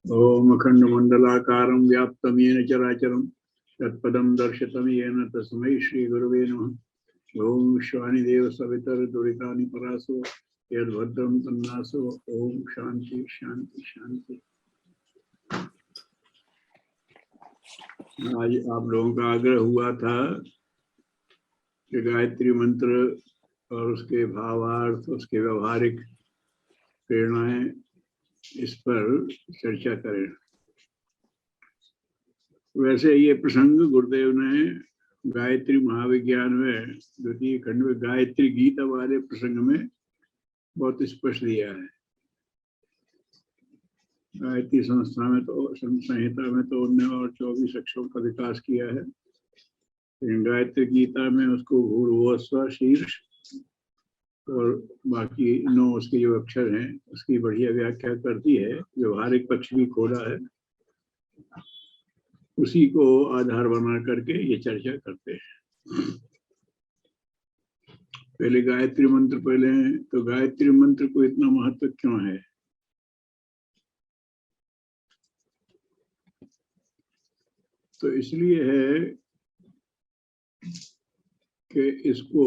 ओम अखंडमंडलाकारं व्याप्तं येन चराचरं तत्पदं दर्शितं येन तस्मै श्रीगुरवे नमः। ओम विश्वानि सवितर्दुरितानि परासो यद्भद्रं तन्नासो। ओम शांति शांति शांति। आज आप लोगों का आग्रह हुआ था कि गायत्री मंत्र और उसके भावार्थ, उसके व्यवहारिक प्रेरणाएं, इस पर चर्चा करें। वैसे ये प्रसंग गुरुदेव ने गायत्री महाविज्ञान में द्वितीय खंड में गायत्री गीता वाले प्रसंग में बहुत स्पष्ट दिया है। गायत्री संस्था में तो संहिता में तो 19 और 24 अक्षरों का विकास किया है, लेकिन गायत्री गीता में उसको भूर्भुवस्सुवः शीर्ष और बाकी 9 उसके जो अक्षर हैं उसकी बढ़िया व्याख्या करती है। व्यवहारिक पक्ष भी खोला है, उसी को आधार बना करके ये चर्चा करते हैं। पहले गायत्री मंत्र तो गायत्री मंत्र को इतना महत्व क्यों है? तो इसलिए है कि इसको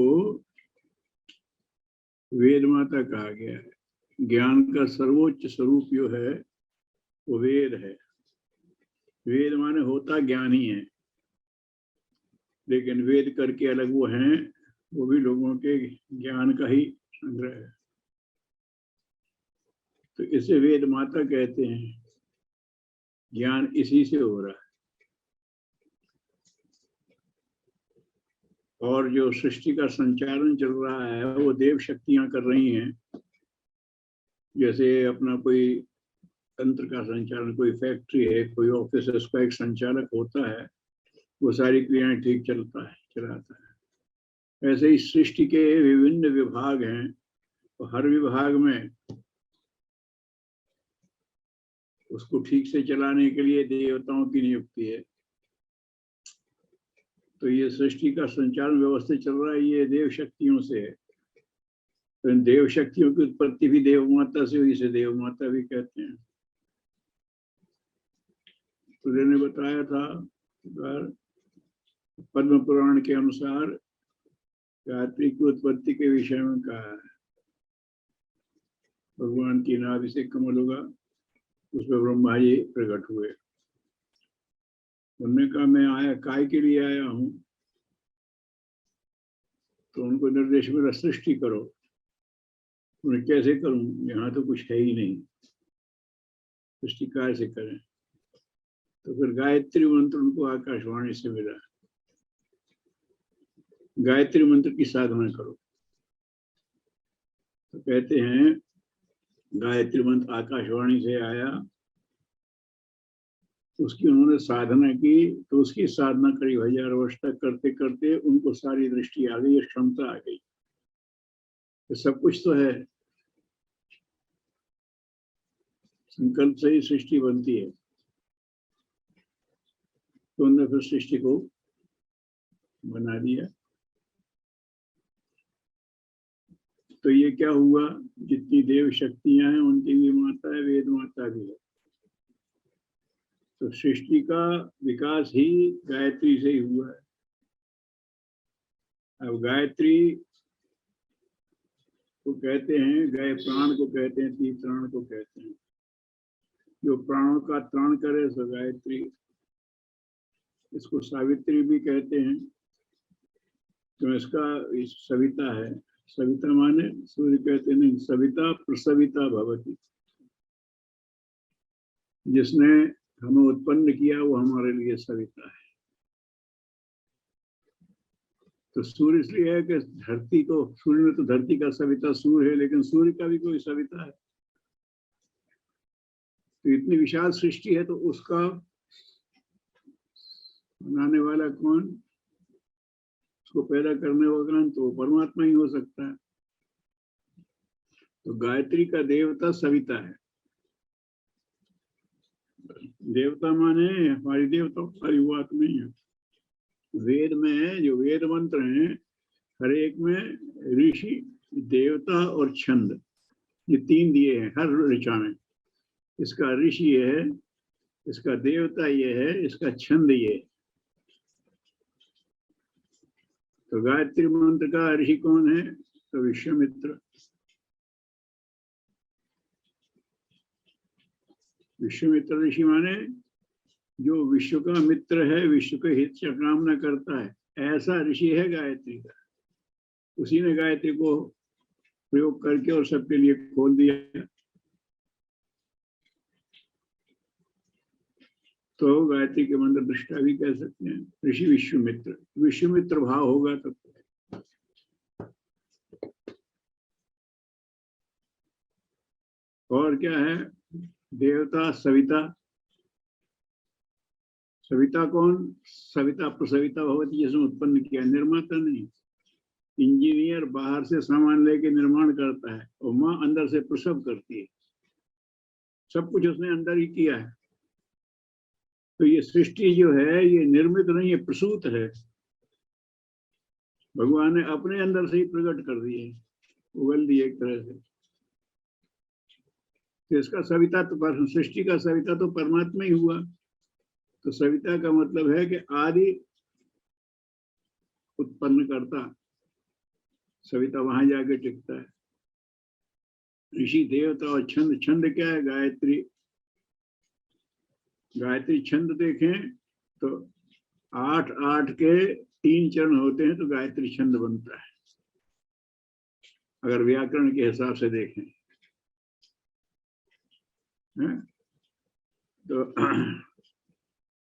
वेद माता कहा गया है। ज्ञान का सर्वोच्च स्वरूप जो है वो वेद है। वेद माने होता ज्ञान ही है, लेकिन वेद करके अलग वो हैं, वो भी लोगों के ज्ञान का ही संग्रह है। तो इसे वेद माता कहते हैं। ज्ञान इसी से हो रहा है। और जो सृष्टि का संचालन चल रहा है वो देव शक्तियां कर रही हैं। जैसे अपना कोई तंत्र का संचालन, कोई फैक्ट्री है, कोई ऑफिस है, उसका एक संचालक होता है, वो सारी क्रियाएं ठीक चलाता है। ऐसे ही सृष्टि के विभिन्न विभाग हैं, तो हर विभाग में उसको ठीक से चलाने के लिए देवताओं की नियुक्ति है। तो ये सृष्टि का संचालन व्यवस्थित चल रहा है, ये देव शक्तियों से है। तो इन देव शक्तियों की उत्पत्ति भी देव माता से हुई, इसे देव माता भी कहते हैं। तो ने बताया था पद्म पुराण के अनुसार गायत्री की उत्पत्ति के विषय में कहा है। भगवान की नाभि से कमल होगा, उसमें ब्रह्मा जी प्रकट हुए। उन्होंने कहा मैं आया काय के लिए आया हूं? तो उनको निर्देश मिला सृष्टि करो। उन्हें कैसे करूं, यहाँ तो कुछ है ही नहीं, सृष्टि कैसे करें? तो फिर गायत्री मंत्र उनको आकाशवाणी से मिला, गायत्री मंत्र की साधना करो। तो कहते हैं गायत्री मंत्र आकाशवाणी से आया, उसकी उन्होंने साधना की। तो उसकी साधना करीब 1000 वर्ष तक करते करते उनको सारी दृष्टि आ गई, क्षमता आ गई। तो सब कुछ तो है, संकल्प से ही सृष्टि बनती है। तो उन्होंने फिर सृष्टि को बना दिया। तो ये क्या हुआ, जितनी देव शक्तियां हैं उनकी भी माता है, वेद माता भी है। तो सृष्टि का विकास ही गायत्री से ही हुआ है। अब गायत्री को कहते हैं, गए प्राण को कहते हैं, तीन प्राण को कहते हैं। जो प्राणों का त्राण करे सो गायत्री। इसको सावित्री भी कहते हैं। तो इसका सविता है। सविता माने सूर्य कहते नहीं, सविता प्रसविता भवती। जिसने हमें उत्पन्न किया वो हमारे लिए सविता है। तो सूर्य इसलिए है कि धरती को, सूर्य में तो धरती का सविता सूर्य है, लेकिन सूर्य का भी कोई सविता है। तो इतनी विशाल सृष्टि है, तो उसका बनाने वाला कौन, उसको पैदा करने वाला तो परमात्मा ही हो सकता है। तो गायत्री का देवता सविता है। देवता माने हमारी देवता सारी बात नहीं है। वेद में जो वेद मंत्र हैं, हर एक में ऋषि, देवता और छंद, ये 3 दिए हैं हर ऋचा में। इसका ऋषि ये है, इसका देवता ये है, इसका छंद ये है। तो गायत्री मंत्र का ऋषि कौन है? तो विश्वामित्र। विश्वामित्र ऋषि माने जो विश्व का मित्र है, विश्व के हित से कामना करता है, ऐसा ऋषि है गायत्री का। उसी ने गायत्री को प्रयोग करके और सबके लिए खोल दिया। तो गायत्री के मंत्र दृष्टा भी कह सकते हैं। ऋषि विश्वामित्र, विश्वामित्र भाव होगा तब। और क्या है? देवता सविता। सविता कौन? सविता प्रसविता भवती, जिसने उत्पन्न किया, निर्माता नहीं। इंजीनियर बाहर से सामान लेके निर्माण करता है और माँ अंदर से प्रसव करती है। सब कुछ उसने अंदर ही किया है। तो ये सृष्टि जो है ये निर्मित नहीं है, प्रसूत है। भगवान ने अपने अंदर से ही प्रकट कर दिए, उगल दिए एक तरह से। तो इसका सविता तो सृष्टि का सविता तो परमात्मा ही हुआ। तो सविता का मतलब है कि आदि उत्पन्न करता। सविता वहां जाके टिकता है। ऋषि, देवता और छंद। छंद क्या है? गायत्री। गायत्री छंद देखें तो 8-8 के 3 चरण होते हैं, तो गायत्री छंद बनता है अगर व्याकरण के हिसाब से देखें। तो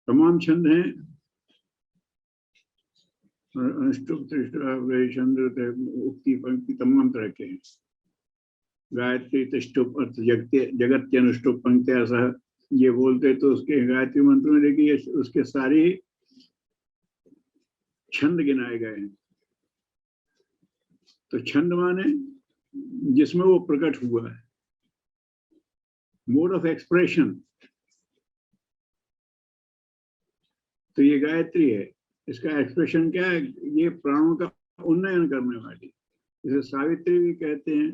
तमाम छंद हैं। अनुष्टुप, चंद्र, उक्ति, पंक्ति तमाम तरह के हैं। गायत्री तिष्टुप अर्थ जगत्य अनुष्टुप पंक्ति, ऐसा ये बोलते तो उसके गायत्री मंत्र में देखिए उसके सारे छंद गिनाए गए हैं। तो छंद माने जिसमें वो प्रकट हुआ है, मोड ऑफ एक्सप्रेशन। तो ये गायत्री है। इसका एक्सप्रेशन क्या है? ये प्राणों का उन्नयन करने वाली। इसे सावित्री भी कहते हैं।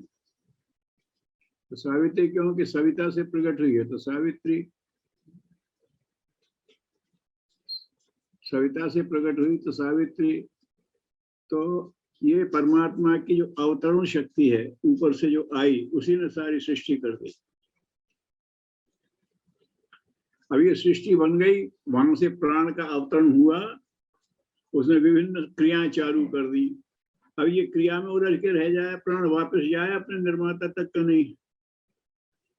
तो सावित्री क्योंकि सविता से प्रकट हुई है, तो सावित्री। सविता से प्रकट हुई तो सावित्री। तो ये परमात्मा की जो अवतरण शक्ति है ऊपर से जो आई, उसी ने सारी सृष्टि कर दी। अब ये सृष्टि बन गई, वहां से प्राण का अवतरण हुआ, उसने विभिन्न क्रियाएं चालू कर दी। अब ये क्रिया में उलझ के रह जाए, प्राण वापस जाए अपने निर्माता तक का नहीं।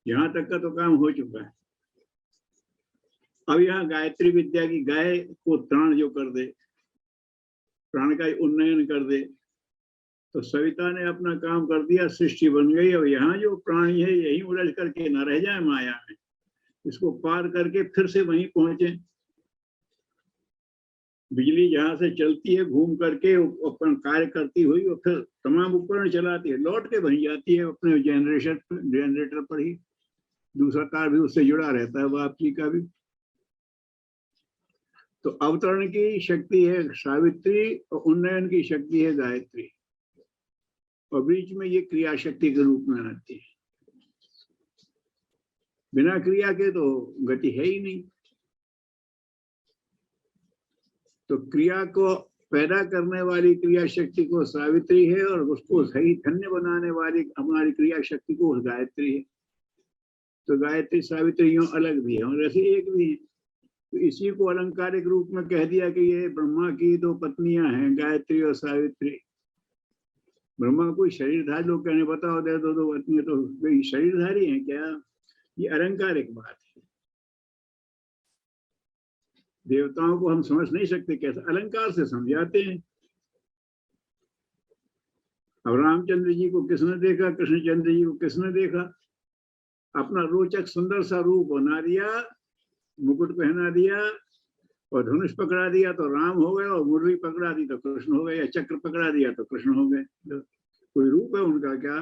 यहां तक का तो काम हो चुका है। अब यहाँ गायत्री विद्या की गाय को त्राण जो कर दे, प्राण का उन्नयन कर दे, तो सविता ने अपना काम कर दिया, सृष्टि बन गई। अब यहाँ जो प्राणी है यही उलझ करके न रह जाए माया में, इसको पार करके फिर से वहीं पहुंचे। बिजली जहां से चलती है घूम करके अपन कार्य करती हुई और फिर तमाम उपकरण चलाती है, लौट के वहीं जाती है अपने जनरेटर पर ही। दूसरा तार भी उससे जुड़ा रहता है, वापसी का भी। तो अवतरण की शक्ति है सावित्री और उन्नयन की शक्ति है गायत्री, और बीच में ये क्रिया शक्ति के रूप में आती है। बिना क्रिया के तो गति है ही नहीं। तो क्रिया को पैदा करने वाली क्रिया शक्ति को सावित्री है, और उसको सही धन्य बनाने वाली हमारी क्रिया शक्ति को गायत्री है। तो गायत्री सावित्री यूं अलग भी है और ऐसे एक भी है। तो इसी को अलंकारिक रूप में कह दिया कि ये ब्रह्मा की 2 पत्नियां हैं, गायत्री और सावित्री। ब्रह्मा कोई शरीरधारी, लोग कहने बताओ दे 2 पत्नियां, तो शरीरधारी है क्या? ये अलंकारिक बात है। देवताओं को हम समझ नहीं सकते, कैसे अलंकार से समझाते हैं। अब रामचंद्र जी को किसने देखा, कृष्णचंद्र जी को किसने देखा? अपना रोचक सुंदर सा रूप बना दिया, मुकुट पहना दिया और धनुष पकड़ा दिया तो राम हो गए, और मुरली पकड़ा दी तो कृष्ण हो गए, या चक्र पकड़ा दिया तो कृष्ण हो गए। तो कोई रूप है उनका क्या?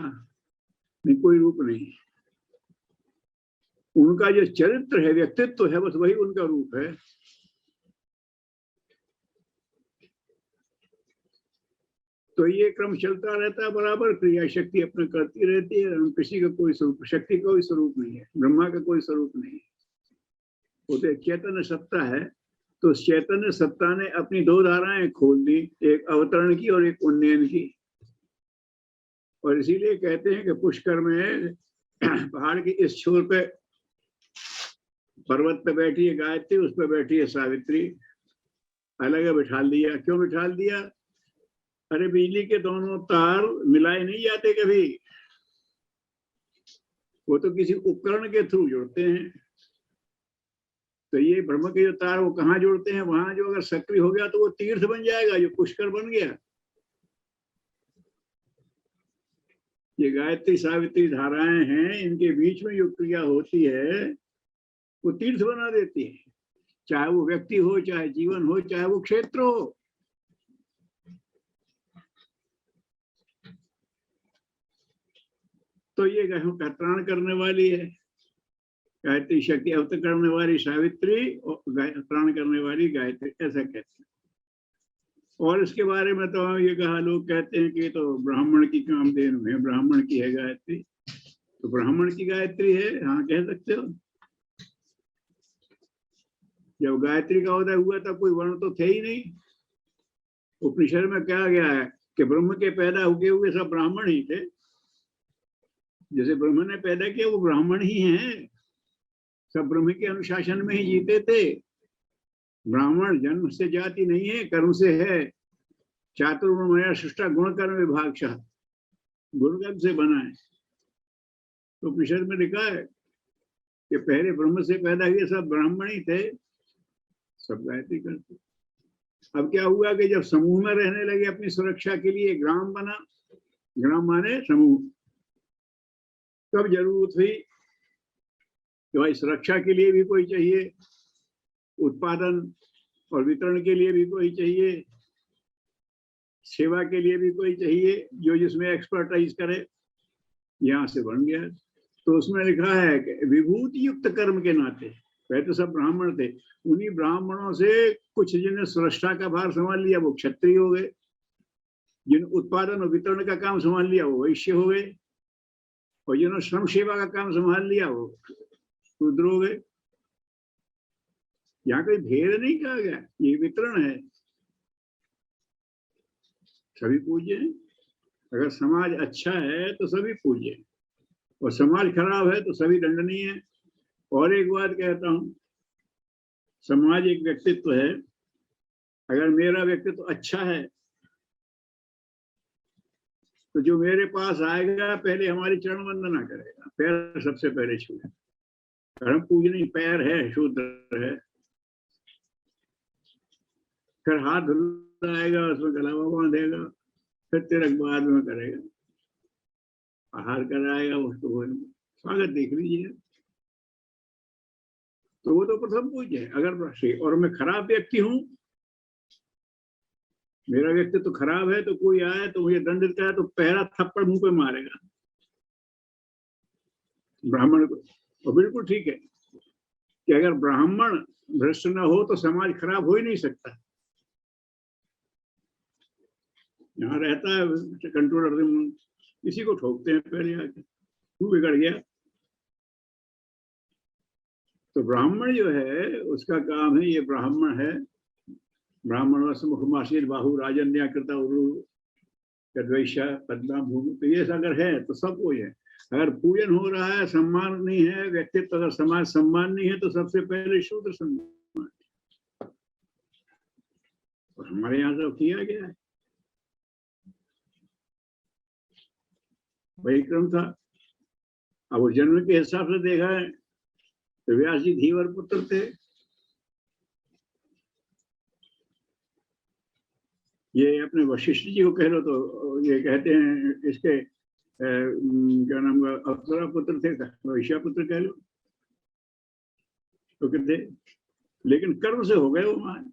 नहीं, कोई रूप नहीं। उनका जो चरित्र है, व्यक्तित्व है, बस वही उनका रूप है। तो ये क्रम चलता रहता है बराबर, क्रिया शक्ति अपने करती रहती है। हम किसी का कोई स्वरूप, शक्ति का कोई स्वरूप नहीं है, ब्रह्मा का कोई स्वरूप नहीं है, वो तो एक चैतन्य सत्ता है। तो उस चैतन्य सत्ता ने अपनी दो धाराएं खोल दी, एक अवतरण की और एक उन्नयन की। और इसीलिए कहते हैं कि पुष्कर में पहाड़ के इस छोर पे पर्वत पे बैठी है गायत्री, उस पे बैठी है सावित्री, अलग बिठाल दिया। क्यों बिठाल दिया? अरे बिजली के दोनों तार मिलाए नहीं जाते कभी, वो तो किसी उपकरण के थ्रू जुड़ते हैं। तो ये ब्रह्म के जो तार वो कहाँ जुड़ते हैं? वहां जो अगर सक्रिय हो गया तो वो तीर्थ बन जाएगा, जो पुष्कर बन गया। ये गायत्री सावित्री धाराएं हैं, इनके बीच में जो क्रिया होती है वो तीर्थ बना देती है, चाहे वो व्यक्ति हो, चाहे जीवन हो, चाहे वो क्षेत्र हो। तो ये त्राण करने वाली है गायत्री शक्ति, अवतरण करने वाली सावित्री और त्राण करने वाली गायत्री, ऐसा कहते हैं। और इसके बारे में तो ये कहा, लोग कहते हैं कि तो ब्राह्मण की कामधेनु है, ब्राह्मण की है गायत्री। तो ब्राह्मण की गायत्री है, हाँ कह सकते हो। जब गायत्री का उदय हुआ था कोई वर्ण तो थे ही नहीं। उपनिषद में कहा गया है कि ब्रह्म के पैदा हुए सब ब्राह्मण ही थे। जैसे ब्रह्म ने पैदा किया वो ब्राह्मण ही हैं, सब ब्रह्म के अनुशासन में ही जीते थे। ब्राह्मण जन्म से जाति नहीं है, कर्म से है। चातुर्वर्ण्य सृष्टा गुण कर्म विभागशः, गुण कर्म से बना है। तो उपनिषद में लिखा है कि पहले ब्रह्म से पैदा हुए सब ब्राह्मण ही थे, सब गायत्री करते। अब क्या हुआ कि जब समूह में रहने लगे अपनी सुरक्षा के लिए, ग्राम बना, ग्राम माने समूह, तब जरूरत हुई कि भाई सुरक्षा के लिए भी कोई चाहिए, उत्पादन और वितरण के लिए भी कोई चाहिए, सेवा के लिए भी कोई चाहिए, जो जिसमें एक्सपर्टाइज करे। यहां से बन गया। तो उसमें लिखा है कि विभूति युक्त कर्म के नाते, पहले तो सब ब्राह्मण थे, उन्हीं ब्राह्मणों से कुछ जिन्हें सुरक्षा का भार संभाल लिया वो क्षत्रिय हो गए, जिन उत्पादन और वितरण का काम संभाल लिया वो वैश्य हो गए, और जिन्होंने श्रम सेवा का काम संभाल लिया वो शूद्र हो गए। यहाँ कोई भेद नहीं कहा गया, ये वितरण है, सभी पूज्य हैं। अगर समाज अच्छा है तो सभी पूज्य हैं, और समाज खराब है तो सभी दंडनीय है। और एक बात कहता हूं, समाज एक व्यक्तित्व है, अगर मेरा व्यक्तित्व अच्छा है तो जो मेरे पास आएगा पहले हमारी चरण वंदना करेगा, पैर सबसे पहले छूएगा। हम पूजनीय पैर है, शूद्र है, फिर हाथ धुलाएगा, उसमें गलावा बांधेगा, फिर तिलक बाद में करेगा, आहार कराएगा, उसको स्वागत देख लीजिए। तो वो तो प्रथम पूज्य है। अगर और मैं खराब व्यक्ति हूं, मेरा व्यक्ति तो खराब है, तो कोई आए तो मुझे दंडित करे तो पहला थप्पड़ मुंह पे मारेगा ब्राह्मण को। तो बिल्कुल ठीक है कि अगर ब्राह्मण भ्रष्ट न हो तो समाज खराब हो ही नहीं सकता। यहाँ रहता है कंट्रोलर, किसी को ठोकते हैं पहले आके, तू बिगड़ गया। तो ब्राह्मण जो है उसका काम है, ये ब्राह्मण है, ब्राह्मण मुखमाशीर बाहु राजन्या कृता उर्वैश्य पद्मा भूमि, तो ये अगर है तो सब कोई है। अगर पूजन हो रहा है, सम्मान नहीं है, व्यक्तित्व अगर समाज सम्मान नहीं है तो सबसे पहले शूद्र सम्मान। और हमारे यहाँ सब किया गया है, वही क्रम था। अब वो जन्म के हिसाब से देखा है तो व्यास जी धीवर पुत्र थे। ये अपने वशिष्ठ जी को कह लो तो ये कहते हैं इसके क्या नाम का, अप्सरा पुत्र थे, वैश्या पुत्र कह लो तो कहते, लेकिन कर्म से हो गए वो वहां।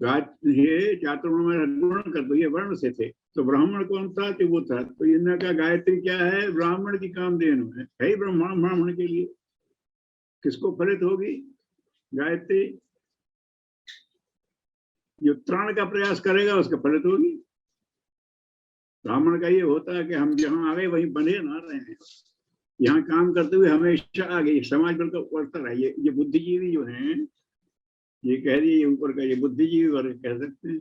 ये चातुर्वर्ण गुण कर दो, ये वर्ण से थे। तो ब्राह्मण कौन था? कि वो था। तो इन्होंने कहा गायत्री क्या है? ब्राह्मण की कामधेनु है ही ब्राह्मण के लिए। किसको फलित होगी गायत्री? जो त्राण का प्रयास करेगा उसका फलित होगी। ब्राह्मण का ये होता है कि हम जहाँ आ गए वहीं बने ना रहे हैं, यहाँ काम करते हुए हमेशा आगे समाज बढ़ता रहा। ये बुद्धिजीवी जो हैं, ये कह रही है ऊपर का, ये बुद्धिजीवी वर्ग कह सकते हैं,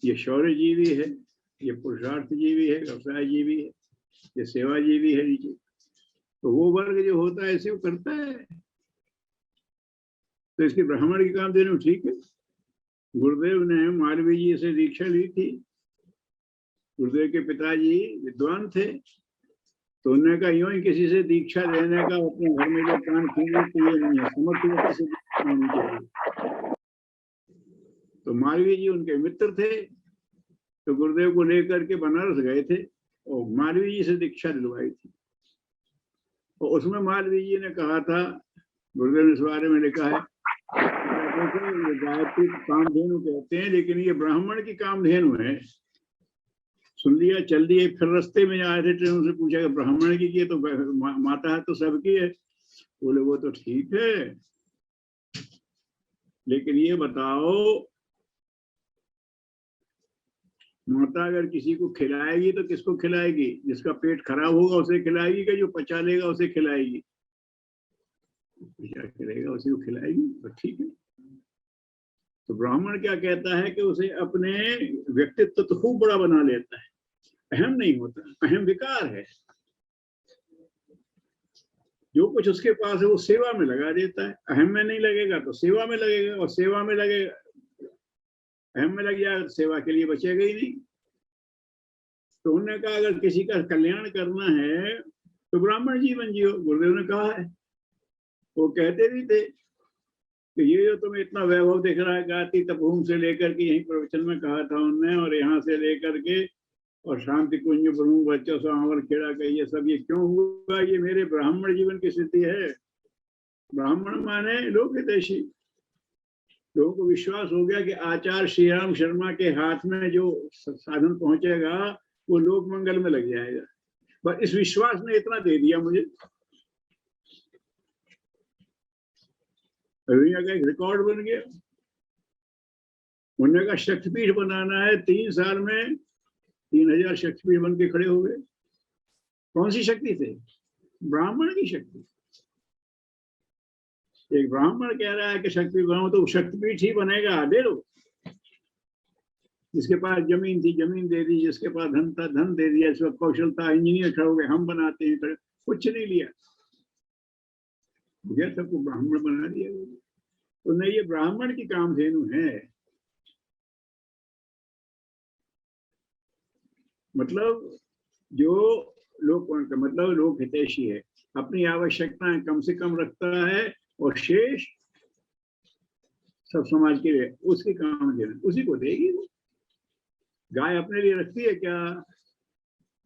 ये शौर्यजीवी है, ये पुरुषार्थजीवी है, व्यवसायजीवी है, ये सेवाजीवी है नीचे। तो वो वर्ग जो होता है ऐसे वो करता है, तो इसके ब्राह्मण के काम देने में ठीक है। गुरुदेव ने मालवीय जी से दीक्षा ली थी। गुरुदेव के पिताजी विद्वान थे, तो उन्होंने कहा यूं ही किसी से दीक्षा लेने का अपने घर में जो काम खींचने के लिए नहीं है, समर्थ व्यक्ति से होनी चाहिए। तो मालवीय जी उनके मित्र थे, तो गुरुदेव को लेकर के बनारस गए थे और मालवीय जी से दीक्षा दिलवाई थी। और उसमें मालवीय जी ने कहा था, गुरुदेव ने इस बारे में लिखा है, ये गायत्री कामधेनु कहते हैं, लेकिन ये ब्राह्मण की कामधेनु है। सुन लिया, चल दिए, फिर रास्ते में आए थे, ट्रेन से पूछा कि ब्राह्मण की तो माता है तो सबकी है। बोले वो तो ठीक है, लेकिन ये बताओ, माता अगर किसी को खिलाएगी तो किसको खिलाएगी? जिसका पेट खराब होगा उसे खिलाएगी, कि जो पचा लेगा उसे खिलाएगी? क्या खिलाएगा उसी को खिलाएगी, तो ठीक है। तो ब्राह्मण क्या कहता है कि उसे अपने व्यक्तित्व तो खूब बड़ा बना लेता है, अहम नहीं होता, अहम विकार है। जो कुछ उसके पास है वो सेवा में लगा देता है। अहम में नहीं लगेगा तो सेवा में लगेगा, और सेवा में लगेगा, अहम में लग जाएगा तो सेवा के लिए बचेगा ही नहीं। तो उन्होंने कहा अगर किसी का कल्याण करना है तो ब्राह्मण जीवन जियो, गुरुदेव ने कहा है। वो कहते भी थे कि ये जो तुम्हें इतना वैभव दिख रहा है, गाती तपभूमि से लेकर के, यहीं प्रवचन में कहा था उन्होंने, और यहाँ से लेकर के और शांति कुंज ब्रह्म बच्चों सांवर खेड़ा का ये सब, ये क्यों हुआ? ये मेरे ब्राह्मण जीवन की स्थिति है। ब्राह्मण माने लोक हितैषी। लोगों को विश्वास हो गया कि आचार्य श्री राम शर्मा के हाथ में जो साधन पहुंचेगा वो लोक मंगल में लग जाएगा। बस इस विश्वास ने इतना दे दिया मुझे। दुनिया का एक रिकॉर्ड बन गया। उन्होंने का शक्तिपीठ बनाना है, 3 साल में 3000 शक्तिपीठ बन के खड़े हो गए। कौन सी शक्ति थे? ब्राह्मण की शक्ति। एक ब्राह्मण कह रहा है कि शक्तिपीठ बनाओ, तो शक्तिपीठ ही बनेगा। दे दो, जिसके पास जमीन थी जमीन दे दी, जिसके पास धन था धन दे दिया, इस वक्त कौशल था, इंजीनियर खड़े हो गए, हम बनाते हैं, खड़े, कुछ नहीं लिया, सबको ब्राह्मण बना दिया। तो नहीं, ये ब्राह्मण की कामधेनु है। मतलब जो लोक मतलब लोक हितैषी है, अपनी आवश्यकताएं कम से कम रखता है और शेष सब समाज के लिए उसकी कामधेनु, उसी को देगी वो। गाय अपने लिए रखती है क्या?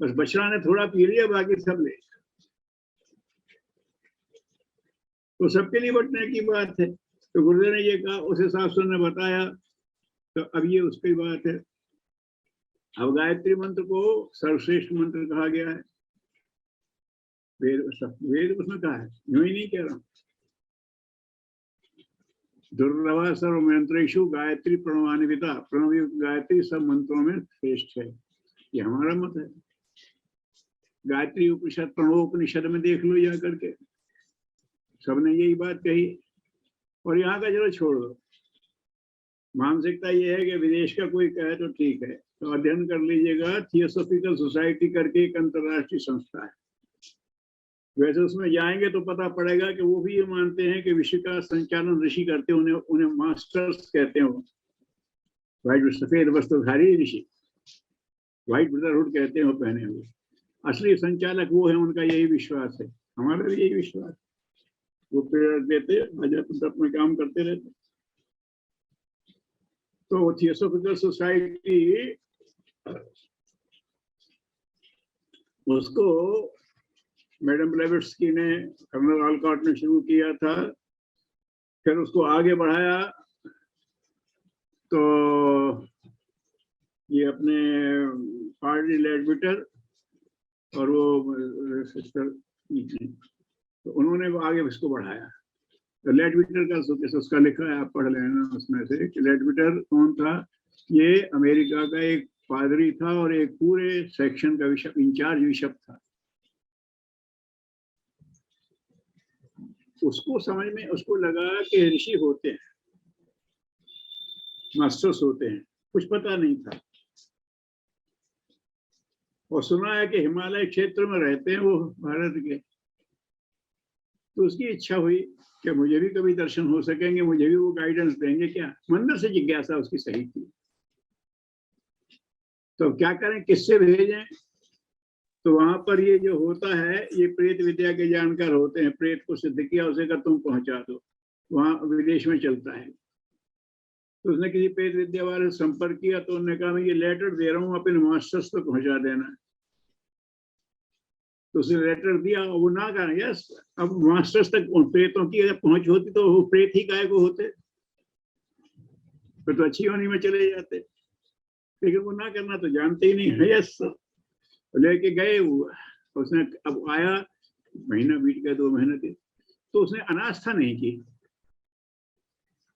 बस बछड़ा ने थोड़ा पी लिया, बाकी सब ले, तो सबके लिए बंटने की बात है। तो गुरुदेव ने ये कहा, उस हिसाब से उन्होंने बताया। तो अब ये उसकी बात है। अब गायत्री मंत्र को सर्वश्रेष्ठ मंत्र कहा गया है। वेद उसमें कहा है, यूं ही नहीं कह रहा। दुर्लभा सर्व मंत्रेषु गायत्री प्रणवान्विता, प्रणव गायत्री सब मंत्रों में श्रेष्ठ है, ये हमारा मत है। गायत्री उपनिषद, प्रणवोपनिषद में देख लो जा करके, सबने यही बात कही। और यहाँ का चलो छोड़ दो, मानसिकता ये है कि विदेश का कोई कहे तो ठीक है, तो अध्ययन कर लीजिएगा। थियोसॉफिकल सोसाइटी करके एक अंतरराष्ट्रीय संस्था है, वैसे उसमें जाएंगे तो पता पड़ेगा कि वो भी ये मानते हैं कि विश्व का संचालन ऋषि करते हैं, उन्हें मास्टर्स कहते हैं। व्हाइट सफेद वस्त्रधारी ऋषि, व्हाइट ब्रदरहुड कहते हैं वो पहने हुए। असली संचालक वो है, उनका यही विश्वास है, हमारा भी यही विश्वास। वो प्रेरक देते, अपने काम करते रहते। तो थियोसॉफिकल सोसाइटी उसको मैडम ब्लेवेट्स्की ने, कर्नल ऑलकॉट ने शुरू किया था, फिर उसको आगे बढ़ाया। तो ये अपने पार्टी लेडबिटर और वो सिस्टर, तो उन्होंने आगे इसको बढ़ाया। लेडबिटर का उसका लिखा है, आप पढ़ लेना उसमें से कि लेडबिटर कौन था। ये अमेरिका का एक पादरी था और एक पूरे सेक्शन का इंचार्ज बिशप था। उसको समझ में, उसको लगा कि ऋषि होते हैं, मास्टर्स होते हैं, कुछ पता नहीं था। और सुना है कि हिमालय क्षेत्र में रहते हैं वो भारत के। तो उसकी इच्छा हुई कि मुझे भी कभी दर्शन हो सकेंगे, मुझे भी वो गाइडेंस देंगे क्या। मंदिर से जिज्ञासा उसकी सही थी। तो क्या करें, किससे भेजें। तो वहां पर ये जो होता है, ये प्रेत विद्या के जानकार होते हैं, प्रेत को सिद्ध किया उसे का तुम पहुंचा दो, वहां विदेश में चलता है। तो उसने किसी प्रेत विद्या वाले से संपर्क किया, तो उन्होंने कहा मैं ये लेटर दे रहा हूँ, अपने मास्टर्स तक पहुंचा देना। तो उसने लेटर दिया, वो ना कहा यस। अब मास्टर्स तक प्रेतों की अगर पहुंच होती तो वो प्रेत ही काय को होते, फिर तो अच्छी होनी में चले जाते। लेकिन वो ना करना तो जानते ही नहीं है। यस लेके गए वो, उसने अब आया, महीना बीत गया, 2 महीने थे, तो उसने अनास्था नहीं की।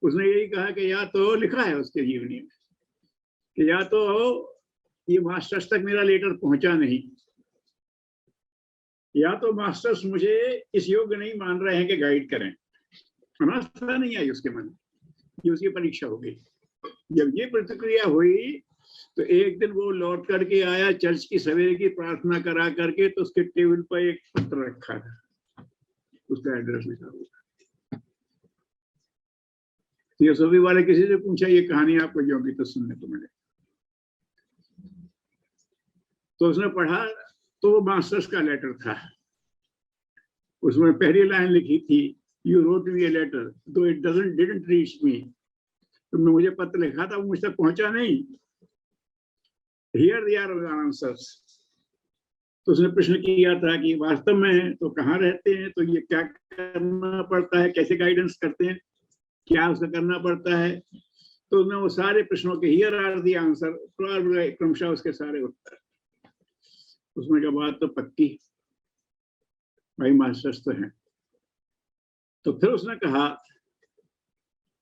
उसने यही कहा कि या तो लिखा है उसके जीवनी में कि या तो ये मास्टर्स तक मेरा लेटर पहुंचा नहीं, या तो मास्टर्स मुझे इस योग्य नहीं मान रहे हैं कि गाइड करें। अनास्था नहीं आई उसके मन में, ये उसकी परीक्षा हो गई। जब ये प्रतिक्रिया हुई तो एक दिन वो लौट करके आया, चर्च की सवेरे की प्रार्थना करा करके, तो उसके टेबल पर एक पत्र रखा था, उसका एड्रेस लिखा हुआ। थियोसॉफी वाले किसी से पूछा ये कहानी आपको जो भी तो सुनने को मिले। तो उसने पढ़ा, तो वो मास्टर्स का लेटर था। उसमें पहली लाइन लिखी थी, you wrote me a letter though it didn't reach me. तुमने मुझे पत्र लिखा था, वो मुझ तक पहुंचा नहीं। Here they are answers. तो उसने प्रश्न किया था कि वास्तव में तो कहाँ रहते हैं, तो ये क्या करना पड़ता है, कैसे गाइडेंस करते हैं, क्या उसका करना पड़ता है। तो उसने वो सारे प्रश्नों के हियर आर दी आंसर, क्रमशः उसके सारे उत्तर। उसमें क्या बात तो पक्की, भाई मास्टर्स तो है। तो फिर उसने कहा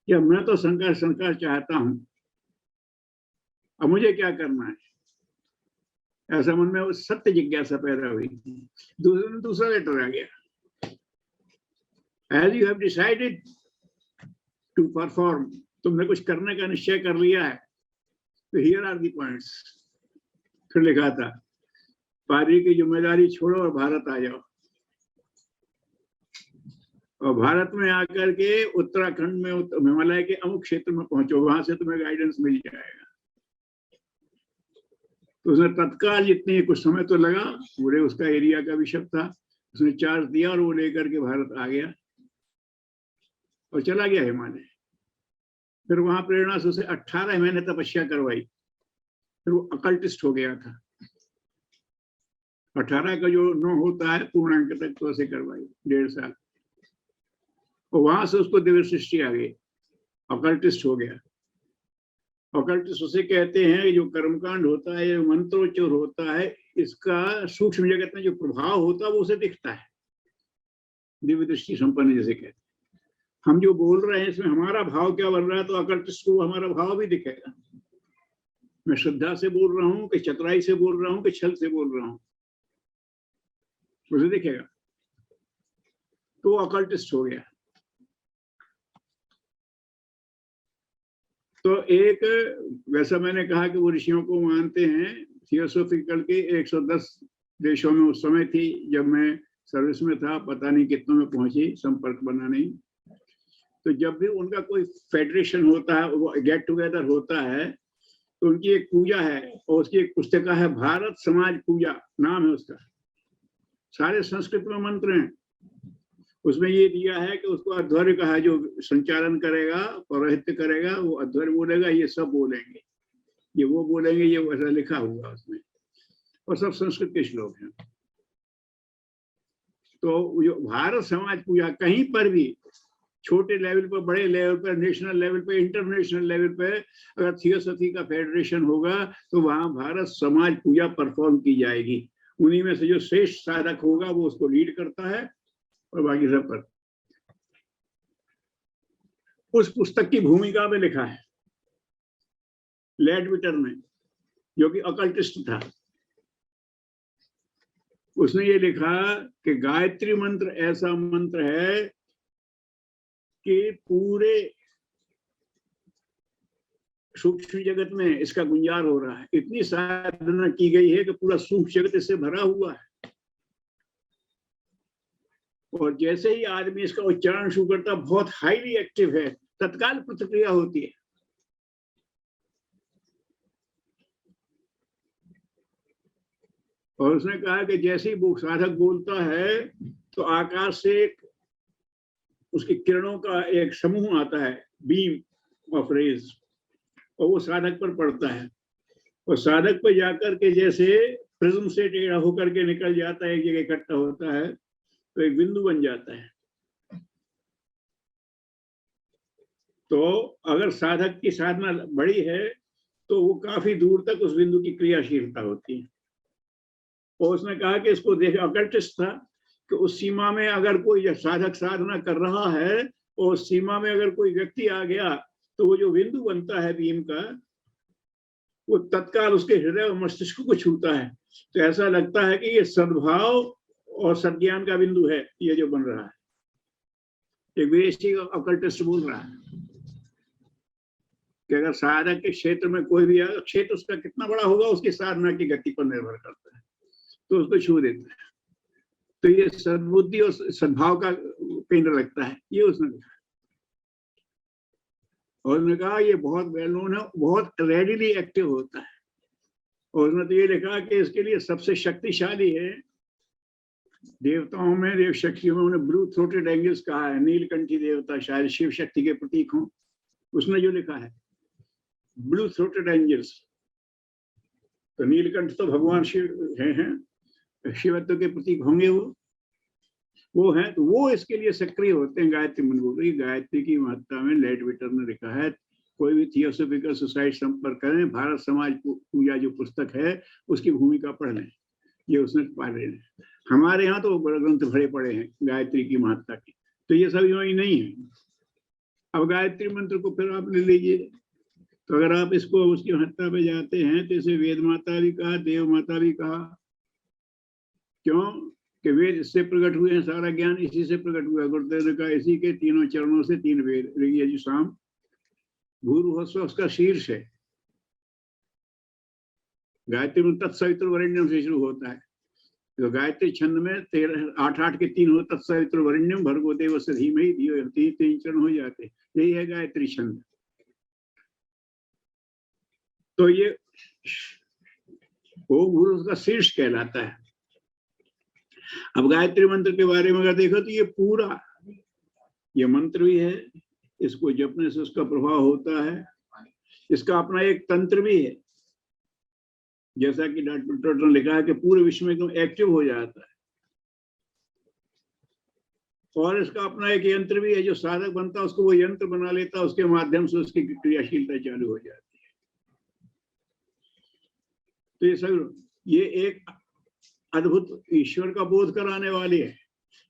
कि मैं तो शंकर चाहता हूं, अब मुझे क्या करना है। ऐसा मन में वो सत्य जिज्ञासा पैदा हुई। दूसरा लेटर आ गया, as you have decided to perform, तुमने कुछ करने का निश्चय कर लिया है, तो हियर आर दी पॉइंट्स। फिर लिखा था, पादरी की जिम्मेदारी छोड़ो और भारत आ जाओ, और भारत में आकर के उत्तराखंड में हिमालय के अमुक क्षेत्र में पहुंचो, वहां से तुम्हें गाइडेंस मिल जाएगा। तो उसने तत्काल, जितनी कुछ समय तो लगा, पूरे उसका एरिया का बिशप था, उसने चार्ज दिया और वो लेकर के भारत आ गया और चला गया हिमालय। फिर वहां प्रेरणा से उसे 18 महीने तपस्या करवाई। फिर वो अकल्टिस्ट हो गया था। 18 का जो 9 होता है पूर्णांक तक, तो ऐसे करवाई 1.5 साल। और वहां से उसको दिव्य सृष्टि आ गई, अकल्टिस्ट हो गया। अकल्टिस्ट उसे कहते हैं जो कर्मकांड होता है, मंत्रोच्चार होता है, इसका सूक्ष्म जगत में जो प्रभाव होता है वो उसे दिखता है, दिव्य दृष्टि संपन्न जैसे कहते हैं। हम जो बोल रहे हैं इसमें हमारा भाव क्या बन रहा है, तो अकल्टिस्ट को हमारा भाव भी दिखेगा। मैं श्रद्धा से बोल रहा हूँ कि चतुराई से बोल रहा हूँ कि छल से बोल रहा हूँ, उसे दिखेगा। तो अकल्टिस्ट हो गया। तो एक, वैसा मैंने कहा कि वो ऋषियों को मानते हैं, थियोसॉफिकल के 110 देशों में उस समय थी जब मैं सर्विस में था, पता नहीं कितनों में पहुंची, संपर्क बना नहीं। तो जब भी उनका कोई फेडरेशन होता है, वो गेट टुगेदर होता है, तो उनकी एक पूजा है और उसकी एक पुस्तिका है, भारत समाज पूजा नाम है उसका। सारे संस्कृत में मंत्र हैं। उसमें ये दिया है कि उसको अध्वर्य कहा, जो संचालन करेगा, पौरोहित्य करेगा, वो अध्वर्य बोलेगा, ये सब बोलेंगे, ये वो बोलेंगे, ये वैसा लिखा हुआ उसमें, और सब संस्कृत के श्लोक हैं। तो जो भारत समाज पूजा, कहीं पर भी छोटे लेवल पर, बड़े लेवल पर, नेशनल लेवल पर, इंटरनेशनल लेवल पर अगर थियोसॉफी का फेडरेशन होगा तो वहां भारत समाज पूजा परफॉर्म की जाएगी। उन्हीं में से जो श्रेष्ठ साधक होगा वो उसको लीड करता है और बाकी सब पर। उस पुस्तक की भूमिका में लिखा है लेडविटर ने, जो कि अकल्टिस्ट था। उसने ये लिखा कि गायत्री मंत्र ऐसा मंत्र है कि पूरे सूक्ष्म जगत में इसका गुंजार हो रहा है। इतनी साधना की गई है कि पूरा सूक्ष्म जगत इससे भरा हुआ है, और जैसे ही आदमी इसका उच्चारण शुरू करता, बहुत हाईली एक्टिव है, तत्काल प्रतिक्रिया होती है। और उसने कहा कि जैसे ही वो साधक बोलता है तो आकाश से उसकी किरणों का एक समूह आता है, बीम ऑफ रेज, और वो साधक पर पड़ता है, और साधक पर जाकर के जैसे प्रिज्म से टेढ़ा होकर के निकल जाता है, एक जगह इकट्ठा होता है, तो एक बिंदु बन जाता है। तो अगर साधक की साधना बड़ी है तो वो काफी दूर तक उस बिंदु की क्रियाशीलता होती है। और उसने कहा कि इसको देख, अकल्टिस्ट था कि उस सीमा में अगर कोई साधक साधना कर रहा है और उस सीमा में अगर कोई व्यक्ति आ गया, तो वो जो बिंदु बनता है बीम का, वो तत्काल उसके हृदय और मस्तिष्क को छूता है। तो ऐसा लगता है कि ये सद्भाव और सज्ञान का बिंदु है, ये जो बन रहा है। एक विदेशी अकल्टिस्ट बोल रहा है कि अगर साधक के क्षेत्र में कोई भी आए, क्षेत्र उसका कितना बड़ा होगा उसकी साधना की गति पर निर्भर करता है, तो उसको छू देता है। तो ये सद्बुद्धि और सद्भाव का केंद्र लगता है, ये उसने लिखा। और उसने कहा ये बहुत वेल नोन है, बहुत रेडिली एक्टिव होता है। और उसने तो ये लिखा कि इसके लिए सबसे शक्तिशाली है देवताओं में, देव शक्तियों में उन्हें ब्लू थ्रोटेड एंजल्स कहा है। नीलकंठी देवता शायद शिव शक्ति के प्रतीक हों, उसने जो लिखा है ब्लू थ्रोटेड एंजल्स। तो नीलकंठ तो भगवान शिव हैं, शिवत्व के प्रतीक होंगे वो हैं। तो वो इसके लिए सक्रिय होते हैं गायत्री मंत्र। गायत्री की महत्ता में लेडविटर ने लिखा है, कोई भी थियोसॉफिकल सोसाइटी संपर्क करें, भारत समाज पूजा जो पुस्तक है उसकी भूमिका पढ़ लें, ये उसने पढ़े। हमारे यहाँ तो ग्रंथ भरे पड़े हैं गायत्री की महत्ता की, तो ये सब यूं ही नहीं है। अब गायत्री मंत्र को फिर आप ले लीजिए, तो अगर आप इसको उसकी महत्ता पे जाते हैं तो इसे वेद माता भी कहा, देव माता भी कहा। क्यों कि वेद इससे प्रकट हुए हैं, सारा ज्ञान इसी से प्रकट हुआ। गुरुदेव ने कहा इसी के तीनों चरणों से तीन वेद, यजुसाम भूर्भुवस्सुवः उसका शीर्ष है। गायत्री में तत्सवितुर वरेण्यम से शुरू होता है। तो गायत्री छंद में 8 के 3 हो, तत्सवितुर वरेण्यम भर्गो देवस्य धीमहि धियो यो, 3 चरण हो जाते, यही है गायत्री छंद। तो ये वो गुरु का शीर्ष कहलाता है। अब गायत्री मंत्र के बारे में अगर देखो तो ये पूरा ये मंत्र भी है, इसको जपने से उसका प्रभाव होता है। इसका अपना एक तंत्र भी है, जैसा कि डॉक्टर टोटल ने लिखा है कि पूरे विश्व में एकदम एक्टिव हो जाता है। और इसका अपना एक यंत्र भी है, जो साधक बनता है उसको वो यंत्र बना लेता है, उसके माध्यम से उसकी क्रियाशीलता चालू हो जाती है। तो ये सब ये एक अद्भुत ईश्वर का बोध कराने वाली है।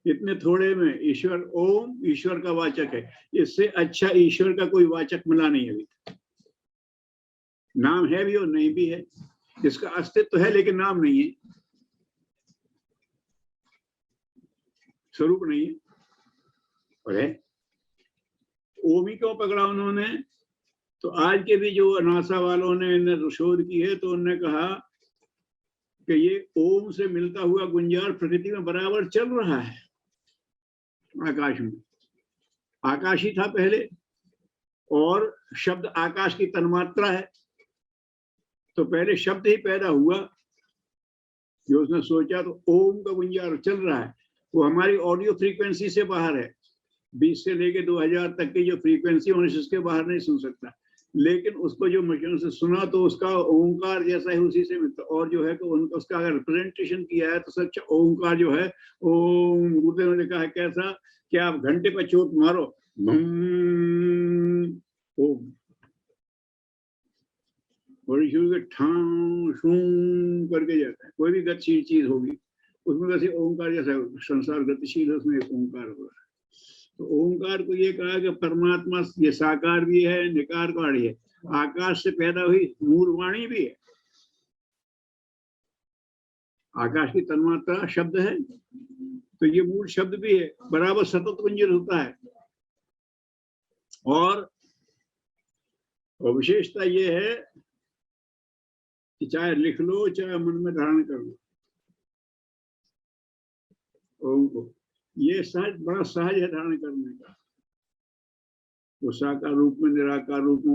इतने थोड़े में ईश्वर ओम ईश्वर का वाचक है, इससे अच्छा ईश्वर का कोई वाचक मिला नहीं अभी। नाम है भी और नहीं भी है, इसका अस्तित्व है लेकिन नाम नहीं है, स्वरूप नहीं है। और है ओम ही क्यों पकड़ा उन्होंने, तो आज के भी जो नासा वालों ने शोध की है तो उन्होंने कहा कि ये ओम से मिलता हुआ गुंजार प्रकृति में बराबर चल रहा है। आकाश में आकाश ही था पहले, और शब्द आकाश की तन्मात्रा है, तो पहले शब्द ही पैदा हुआ जो उसने सोचा, तो ओम का गुंजार चल रहा है। वो हमारी ऑडियो फ्रीक्वेंसी से बाहर है, 20 से लेके 2000 तक की जो फ्रीक्वेंसी मनुष्य उसके बाहर नहीं सुन सकता, लेकिन उसको जो मशीन से सुना तो उसका ओंकार जैसा ही उसी से मिलता। और जो है तो उनका उसका अगर रिप्रेजेंटेशन किया है तो सच्चा ओंकार जो है, ओम गुरुदेव ने लिखा है कैसा कि आप घंटे पर चोट मारो, ओम, बड़ी शुरू के ठां शूं करके जाता है। कोई भी गतिशील चीज होगी उसमें वैसे ओंकार जैसा, संसार गतिशील है उसमें एक ओंकार हो रहा है। तो ओंकार को ये कहा कि परमात्मा ये साकार भी है, निकार वाणी है, आकाश से पैदा हुई मूल वाणी भी है। आकाश की तन्मात्रा शब्द है, तो ये मूल शब्द भी है, बराबर सतत गुंजन होता है। और विशेषता ये है कि चाहे लिख लो चाहे मन में धारण कर लो ओम को, ये सहज, बड़ा सहज है धारण करने का। वो साकार रूप में, निराकार रूप में,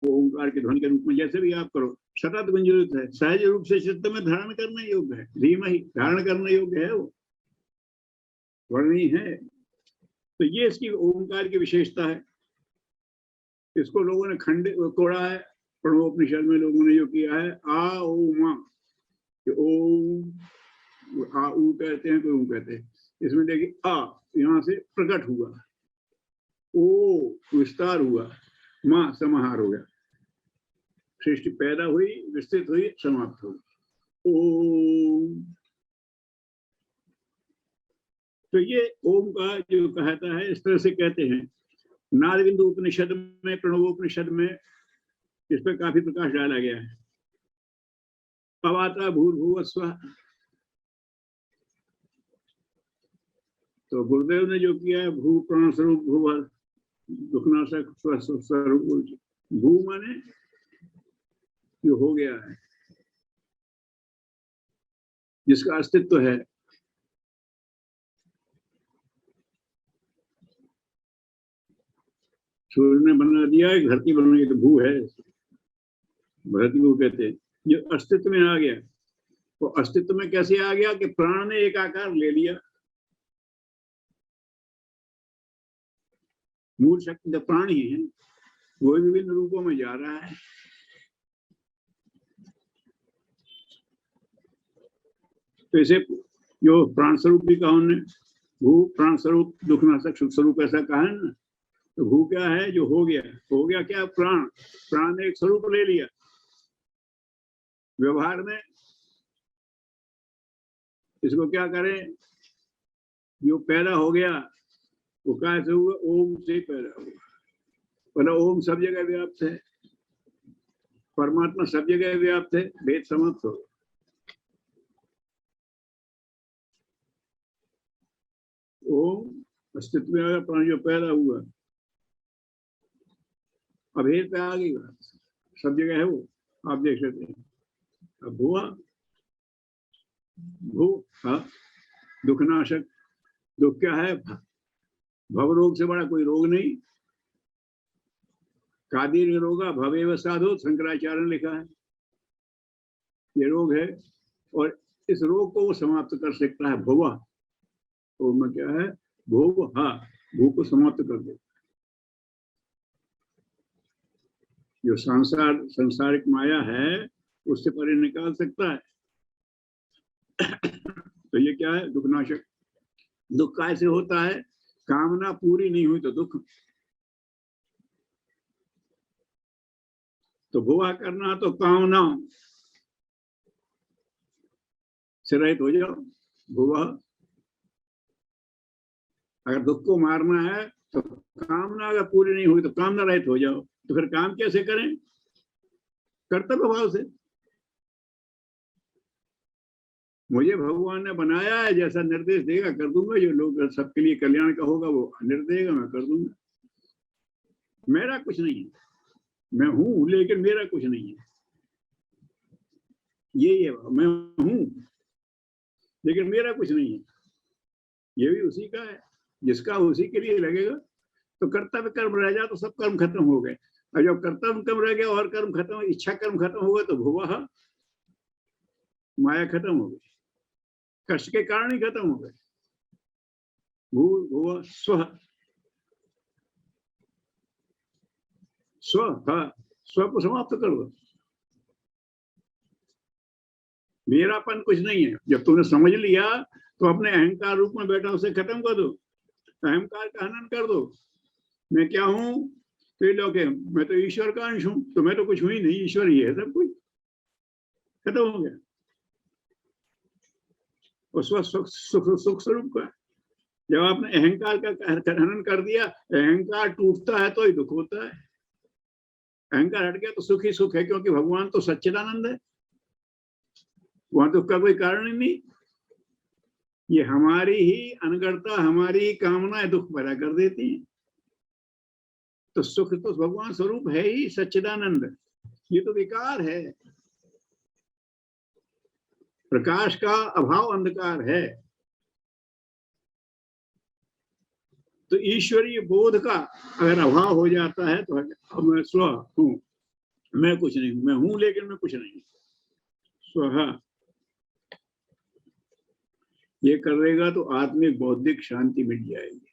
ओंकार के ध्वनि के रूप में, जैसे भी आप करो, सतत गुंजरित है, सहज रूप से चित्त में धारण करने योग्य है, धीमा ही धारण करने योग्य है, वो वर्णी है। तो ये इसकी ओंकार की विशेषता है। इसको लोगों ने खंड तोड़ा है, प्रणवोपनिषद में लोगों ने जो किया है आ ओ मा, ओम आ ऊ कहते हैं, कोई ऊ कहते हैं। इसमें देखिए आ यहाँ से प्रकट हुआ, ओ विस्तार हुआ, माँ समाहार हो गया, सृष्टि पैदा हुई, विस्तृत हुई, समाप्त हुई। ओम, तो ये ओम का जो कहता है, इस तरह से कहते हैं। नाद बिंदु उपनिषद में, प्रणवोपनिषद में इस पर काफी प्रकाश डाला गया है। पवाता भूर्भुवः स्वः, तो गुरुदेव ने जो किया है, भू प्राण स्वरूप भुव दुखनाशक स्वरूप, भू माने जो हो गया है, जिसका अस्तित्व है। सूर्य ने बना दिया, एक धरती बन गई, तो भू है, धरती को कहते हैं। जो अस्तित्व में आ गया, तो अस्तित्व में कैसे आ गया कि प्राण ने एक आकार ले लिया। मूल शक्ति तो प्राण ही है, वो विभिन्न रूपों में जा रहा है। तो इसे जो प्राण स्वरूप भी कहा उन्होंने, भू प्राण स्वरूप दुखनाशक सुख स्वरूप, ऐसा कहा है ना। तो भू क्या है, जो हो गया, हो गया क्या, प्राण, प्राण ने एक स्वरूप ले लिया। व्यवहार में इसको क्या करें, जो पैदा हो गया वो कैसे हुआ, ओम से पैदा हुआ। बोला ओम सब जगह व्याप्त है, परमात्मा सब जगह व्याप्त है, भेद समाप्त हो। ओम अस्तित्व में आया, प्राण जो पैदा हुआ, अभेद पे आ गई बात, सब जगह है वो, आप देख सकते हैं। अब भुआ, भू हाँ, दुखनाशक, दुख क्या है, भव रोग से बड़ा कोई रोग नहीं। कादिर रोगा भवेव साधो, शंकराचार्य ने लिखा है, ये रोग है, और इस रोग को वो समाप्त कर सकता है। भुवा, तो में क्या है, भूव, हाँ, भू को समाप्त कर दे। जो सांसारिक माया है, उससे परे निकाल सकता है। तो ये क्या है, दुखनाशक। दुख कैसे होता है, कामना पूरी नहीं हुई तो दुख। तो भुआ करना तो कामना से रहित हो जाओ, भुआ। अगर दुख को मारना है तो कामना अगर पूरी नहीं हुई तो कामना रहित हो जाओ। तो फिर काम कैसे करें, कर्तव्य भाव से। मुझे भगवान ने बनाया है, जैसा निर्देश देगा कर दूंगा, जो लोग सबके लिए कल्याण का होगा वो निर्देश देगा, मैं कर दूंगा। मेरा कुछ नहीं है, मैं हूं लेकिन मेरा कुछ नहीं है, ये मैं हूं लेकिन मेरा कुछ नहीं है, ये भी उसी का है, जिसका उसी के लिए लगेगा। तो कर्तव्य कर्म रह जाए तो सब कर्म खत्म हो गए, और जब कर्तव्य कर्म रह गया और कर्म खत्म, इच्छा कर्म खत्म हो गए, तो भुवा, माया खत्म हो गई, कष्ट के कारण ही खत्म हो गए। भू भुवा स्व, स्व था, स्व को समाप्त कर दो। मेरापन कुछ नहीं है। जब तुमने समझ लिया तो अपने अहंकार रूप में बैठा उसे खत्म कर दो, अहंकार का हनन कर दो। मैं क्या हूं, तो ये लोग, मैं तो ईश्वर का अंश हूं, तो मैं तो कुछ हुई नहीं, ईश्वर ही है सब कुछ, खत्म हो गया। और सुख स्वरूप का जब आपने अहंकार का हनन कर दिया, अहंकार टूटता है तो ही दुख होता है। अहंकार हट गया तो सुख ही सुख है, क्योंकि भगवान तो सच्चिदानंद है, वहां दुख का कोई कारण ही नहीं। ये हमारी ही अनगढ़ता, हमारी ही कामनाएं दुख पैदा कर देती हैं। तो सुख तो भगवान स्वरूप है ही सच्चिदानंद, ये तो विकार है। प्रकाश का अभाव अंधकार है। तो ईश्वरीय बोध का अगर अभाव हो जाता है तो मैं स्व हूं, मैं कुछ नहीं हूं, मैं हूं लेकिन मैं कुछ नहीं। स्व ये करेगा तो आत्मिक बौद्धिक शांति मिल जाएगी।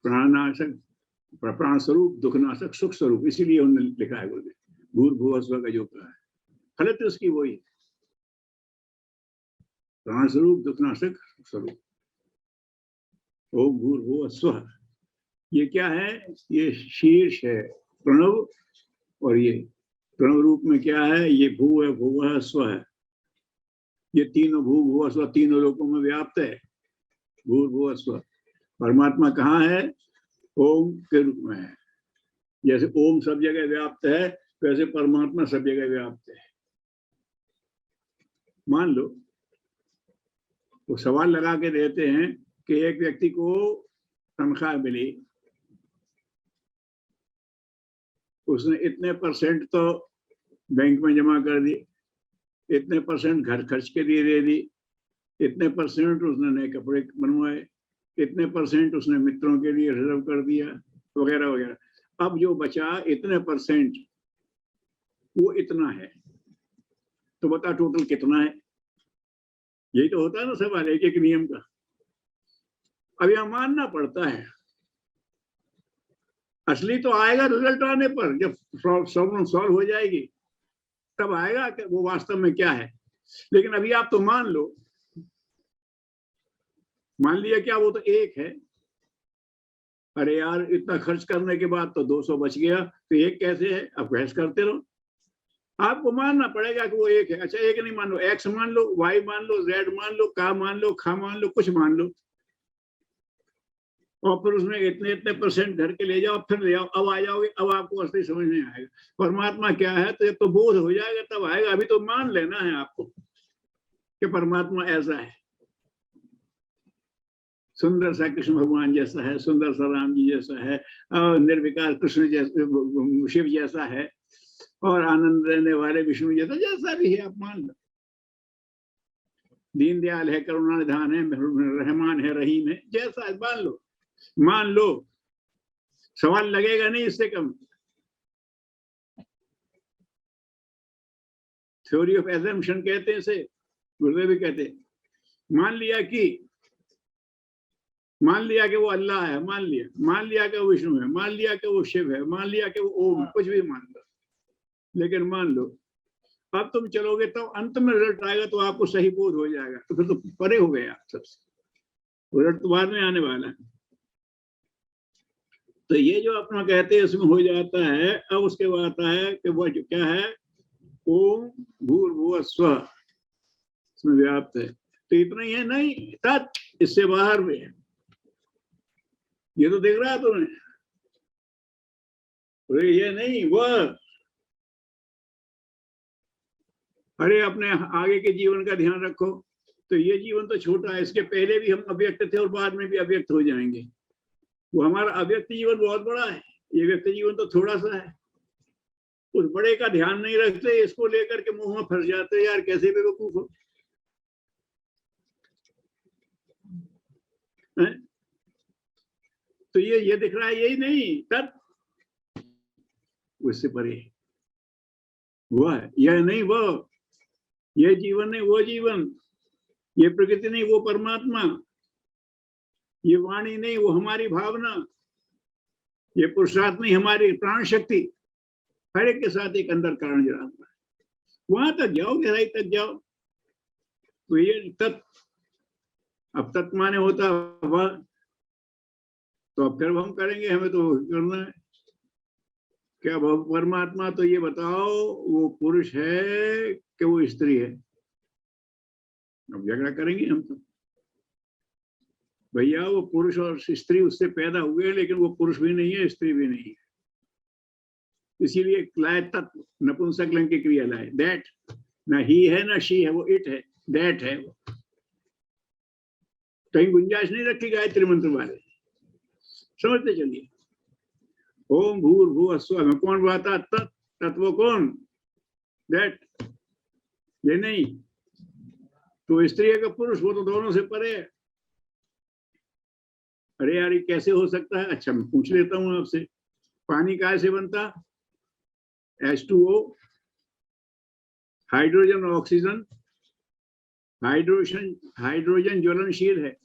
प्राणनाशक, प्राण स्वरूप, दुखनाशक, सुख स्वरूप, इसीलिए उन्होंने लिखा है गुरुदेव भूर्भुवः स्वः का जो कहा है, फलित उसकी वही प्राण स्वरूप, दुखनाशक, सुख स्वरूप। ओम भूर्भुवः स्वः, ये क्या है? ये शीर्ष है प्रणव, और ये प्रणव रूप में क्या है? ये भू है, भुवः स्व है। ये तीनों भू भुवः स्व तीनों लोकों में व्याप्त है। भूर्भुवः स्व। परमात्मा कहाँ है? ओम के रूप में है। जैसे ओम सब जगह व्याप्त है, वैसे परमात्मा सब जगह व्याप्त है। मान लो वो सवाल लगा के देते हैं कि एक व्यक्ति को तनख्वाह मिली, उसने इतने परसेंट तो बैंक में जमा कर दी, इतने परसेंट घर खर्च के लिए दे दी, इतने परसेंट उसने नए कपड़े बनवाए, इतने परसेंट उसने मित्रों के लिए रिजर्व कर दिया, वगैरह वगैरह। अब जो बचा इतने परसेंट, वो इतना है, तो बता टोटल कितना है? यही तो होता है ना सवाल, एक एक नियम का। अब यहां मानना पड़ता है। असली तो आएगा रिजल्ट आने पर, जब प्रॉब्लम सॉल्व हो जाएगी तब आएगा कि वो वास्तव में क्या है। लेकिन अभी आप तो मान लो, मान लिया क्या वो तो एक है। अरे यार इतना खर्च करने के बाद तो 200 बच गया, तो एक कैसे है? अब बहस करते रहो। आपको मानना पड़ेगा कि वो एक है। अच्छा एक नहीं मान लो, एक्स मान लो, वाई मान लो, जेड मान लो, का मान लो, खा मान लो, कुछ मान लो, और फिर उसमें इतने इतने परसेंट घर के ले जाओ, फिर ले आओ, अब आ जाओगे, अब आपको असली समझ नहीं आएगा परमात्मा क्या है। तो जब तो बोध हो जाएगा तब आएगा। अभी तो मान लेना है आपको कि परमात्मा ऐसा है, सुंदर सा कृष्ण भगवान जैसा है, सुंदर सा राम जी जैसा है, और निर्विकार कृष्ण जैसा, शिव जैसा है, और आनंद रहने वाले विष्णु जैसा, जैसा भी है आप मान लो। दीनदयाल है, करुणा निधान है, रहमान है, रहीम है, जैसा है मान लो। मान लो, सवाल लगेगा नहीं इससे कम। थ्योरी ऑफ एजम्पशन कहते हैं इसे, गुरुदेव भी कहते हैं। मान लिया कि वो अल्लाह है, मान लिया कि वो विष्णु है, मान लिया कि वो शिव है, मान लिया कि वो ओम, कुछ भी मान लो, लेकिन मान लो। अब तुम चलोगे तो अंत में रिजल्ट आएगा तो आपको सही बोध हो जाएगा, तो फिर तो परे हो गए आप सबसे। रिजल्ट तो बाद में आने वाला है। तो ये जो अपना कहते हैं इसमें हो जाता है। अब उसके बाद आता है कि वह जो क्या है? ओम भूर्भुवः स्वः, इसमें व्याप्त है। तो इतना ही है? नहीं, तत्, इससे बाहर भी है। ये तो देख रहा है तुम्हें, तो ये नहीं वह। अरे अपने आगे के जीवन का ध्यान रखो। तो ये जीवन तो छोटा है, इसके पहले भी हम अव्यक्त थे और बाद में भी अव्यक्त हो जाएंगे। वो हमारा अव्यक्त जीवन बहुत बड़ा है, ये व्यक्त जीवन तो थोड़ा सा है। उस बड़े का ध्यान नहीं रखते, इसको लेकर के मुंह में फंस जाते। यार कैसे बेवकूफ हो। तो ये दिख रहा है, यही नहीं, तब उससे परे वह, यह नहीं वो, ये जीवन नहीं वो जीवन, ये प्रकृति नहीं वो परमात्मा, ये वाणी नहीं वो हमारी भावना, ये पुरुषार्थ नहीं हमारी प्राण शक्ति। हर एक के साथ एक अंदर कारण जुड़ा हुआ है। वहां तक जाओ, गहराई तक जाओ। तो ये तत्व, अब तत्व माने होता वह, तो अब फिर हम करेंगे, हमें तो करना है क्या? परमात्मा तो ये बताओ, वो पुरुष है कि वो स्त्री है? अब झगड़ा करेंगे हम तो। भैया वो पुरुष और स्त्री उससे पैदा हुए, लेकिन वो पुरुष भी नहीं है, स्त्री भी नहीं है। इसीलिए लाए तत्व, नपुंसक लिंग की क्रिया लाए, दैट। ना ही है ना शी है, वो इट है, दैट है। वो कहीं गुंजाइश नहीं रखी गायत्री मंत्र वाले, समझते चलिए। ओम भूर्भुवः स्वः में कौन बाता? तत्व कौन? दैट, ये नहीं। तो स्त्री है का पुरुष, वो तो दोनों से परे है। अरे यार, ये कैसे हो सकता है? अच्छा, मैं पूछ लेता हूँ आपसे, पानी कहाँ से बनता? H2O, हाइड्रोजन और ऑक्सीजन। हाइड्रोजन ज्वलनशील है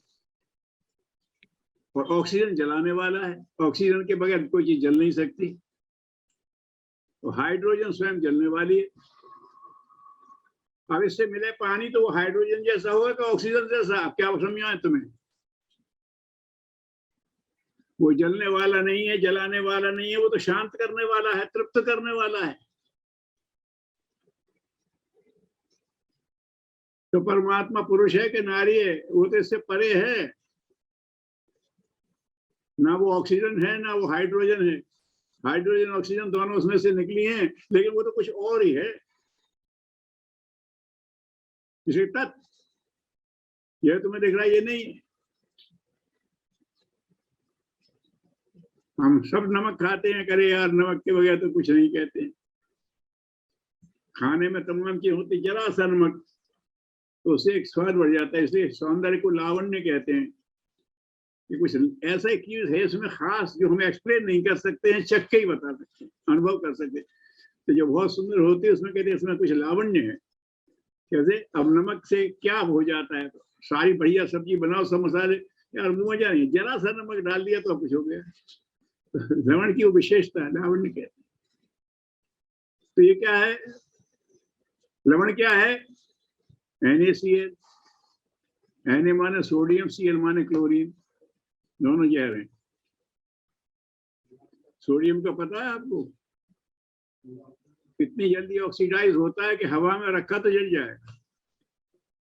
और ऑक्सीजन जलाने वाला है। ऑक्सीजन के बगैर कोई चीज जल नहीं सकती, और हाइड्रोजन स्वयं जलने वाली है। अब इससे मिले पानी तो वो हाइड्रोजन जैसा होगा कि ऑक्सीजन जैसा? अब क्या समझ आए तुम्हें? वो जलने वाला नहीं है, जलाने वाला नहीं है, वो तो शांत करने वाला है, तृप्त करने वाला है। तो परमात्मा पुरुष है कि नारी है? वो तो इससे परे है। ना वो ऑक्सीजन है ना वो हाइड्रोजन है। हाइड्रोजन ऑक्सीजन दोनों उसमें से निकली हैं, लेकिन वो तो कुछ और ही है। इसे तत्व, ये तुम्हें दिख रहा है, ये नहीं है। हम सब नमक खाते हैं, करे यार नमक के बगैर तो कुछ नहीं कहते। खाने में तमाम चीज होती, जरा सा नमक तो उससे एक स्वाद बढ़ जाता है। इसलिए सौंदर्य को लावण्य कहते हैं कि कुछ ऐसा एक चीज है इसमें खास, जो हम एक्सप्लेन नहीं कर सकते हैं, चख के ही बता सकते हैं, अनुभव कर सकते हैं। तो जो बहुत सुंदर होती है उसमें कहते हैं इसमें कुछ लावण्य है। कैसे? अब नमक से क्या हो जाता है? तो सारी बढ़िया सब्जी बनाओ, सब मसाले, यार मजा नहीं, जरा सा नमक डाल दिया तो कुछ हो गया। लवण की वो विशेषता है, लावण्य कहते हैं। तो ये क्या है? लवण क्या है? NaCl। Na माने सोडियम, Cl माने क्लोरीन, दोनों जहर हैं। सोडियम का पता है आपको? इतनी जल्दी ऑक्सीडाइज होता है कि हवा में रखा तो जल जाएगा,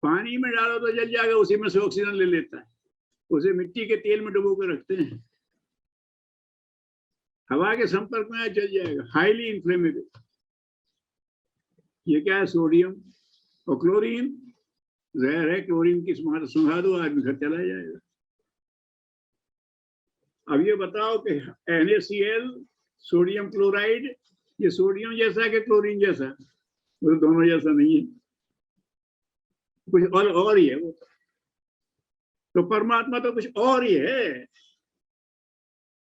पानी में डालो तो जल जाएगा, उसी में से ऑक्सीजन ले लेता है। उसे मिट्टी के तेल में डुबो कर रखते हैं, हवा के संपर्क में जल जाएगा, हाईली इन्फ्लेमेबल। ये क्या है? सोडियम। और क्लोरीन जहर है। क्लोरीन की सुंघा दो, आदमी घर चला जाएगा। अब ये बताओ कि NaCl, सोडियम क्लोराइड, ये सोडियम जैसा है कि क्लोरीन जैसा? वो दोनों जैसा नहीं है, कुछ और ही है वो। तो परमात्मा तो कुछ और ही है।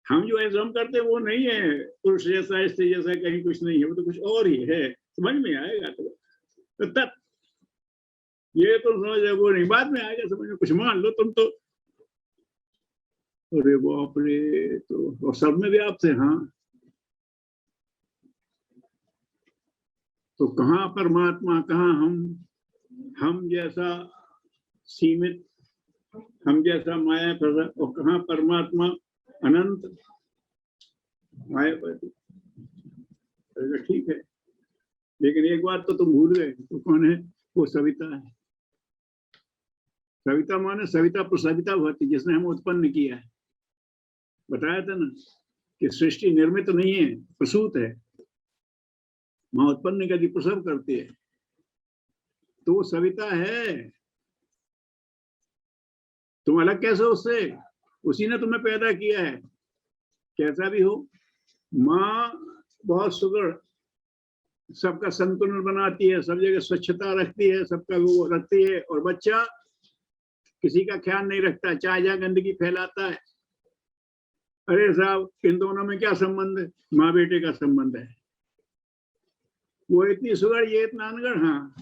हम जो एज्यूम करते हैं वो नहीं है, पुरुष जैसा स्त्री जैसा कहीं कुछ नहीं है, वो तो कुछ और ही है। समझ में आएगा तो तब ये तो समझ, वो नहीं, बाद में आएगा समझ में। कुछ मान लो तुम तो, अरे बाप रे, तो सब में व्याप्त है। हाँ, तो कहाँ परमात्मा, कहाँ हम जैसा सीमित, हम जैसा माया पर, और कहाँ परमात्मा अनंत मायापति। ठीक है, लेकिन एक बात तो तुम भूल गए, तो कौन है? वो सविता है। सविता माने सविता प्रसविता भवति, जिसने हम उत्पन्न किया है। बताया था ना कि सृष्टि निर्मित नहीं है, प्रसूत है। माँ उत्पन्न करती, प्रसव करती है, तो वो सविता है। तुम अलग कैसे उससे? उसी ने तुम्हें पैदा किया है, कैसा भी हो। माँ बहुत सुगढ़, सबका संतुलन बनाती है, सब जगह स्वच्छता रखती है, सबका वो रखती है। और बच्चा किसी का ख्याल नहीं रखता, चाहे जहाँ गंदगी फैलाता है। अरे साहब, इन दोनों में क्या संबंध है? माँ बेटे का संबंध है। वो इतनी सुगढ़, ये इतना अनगढ़। हाँ,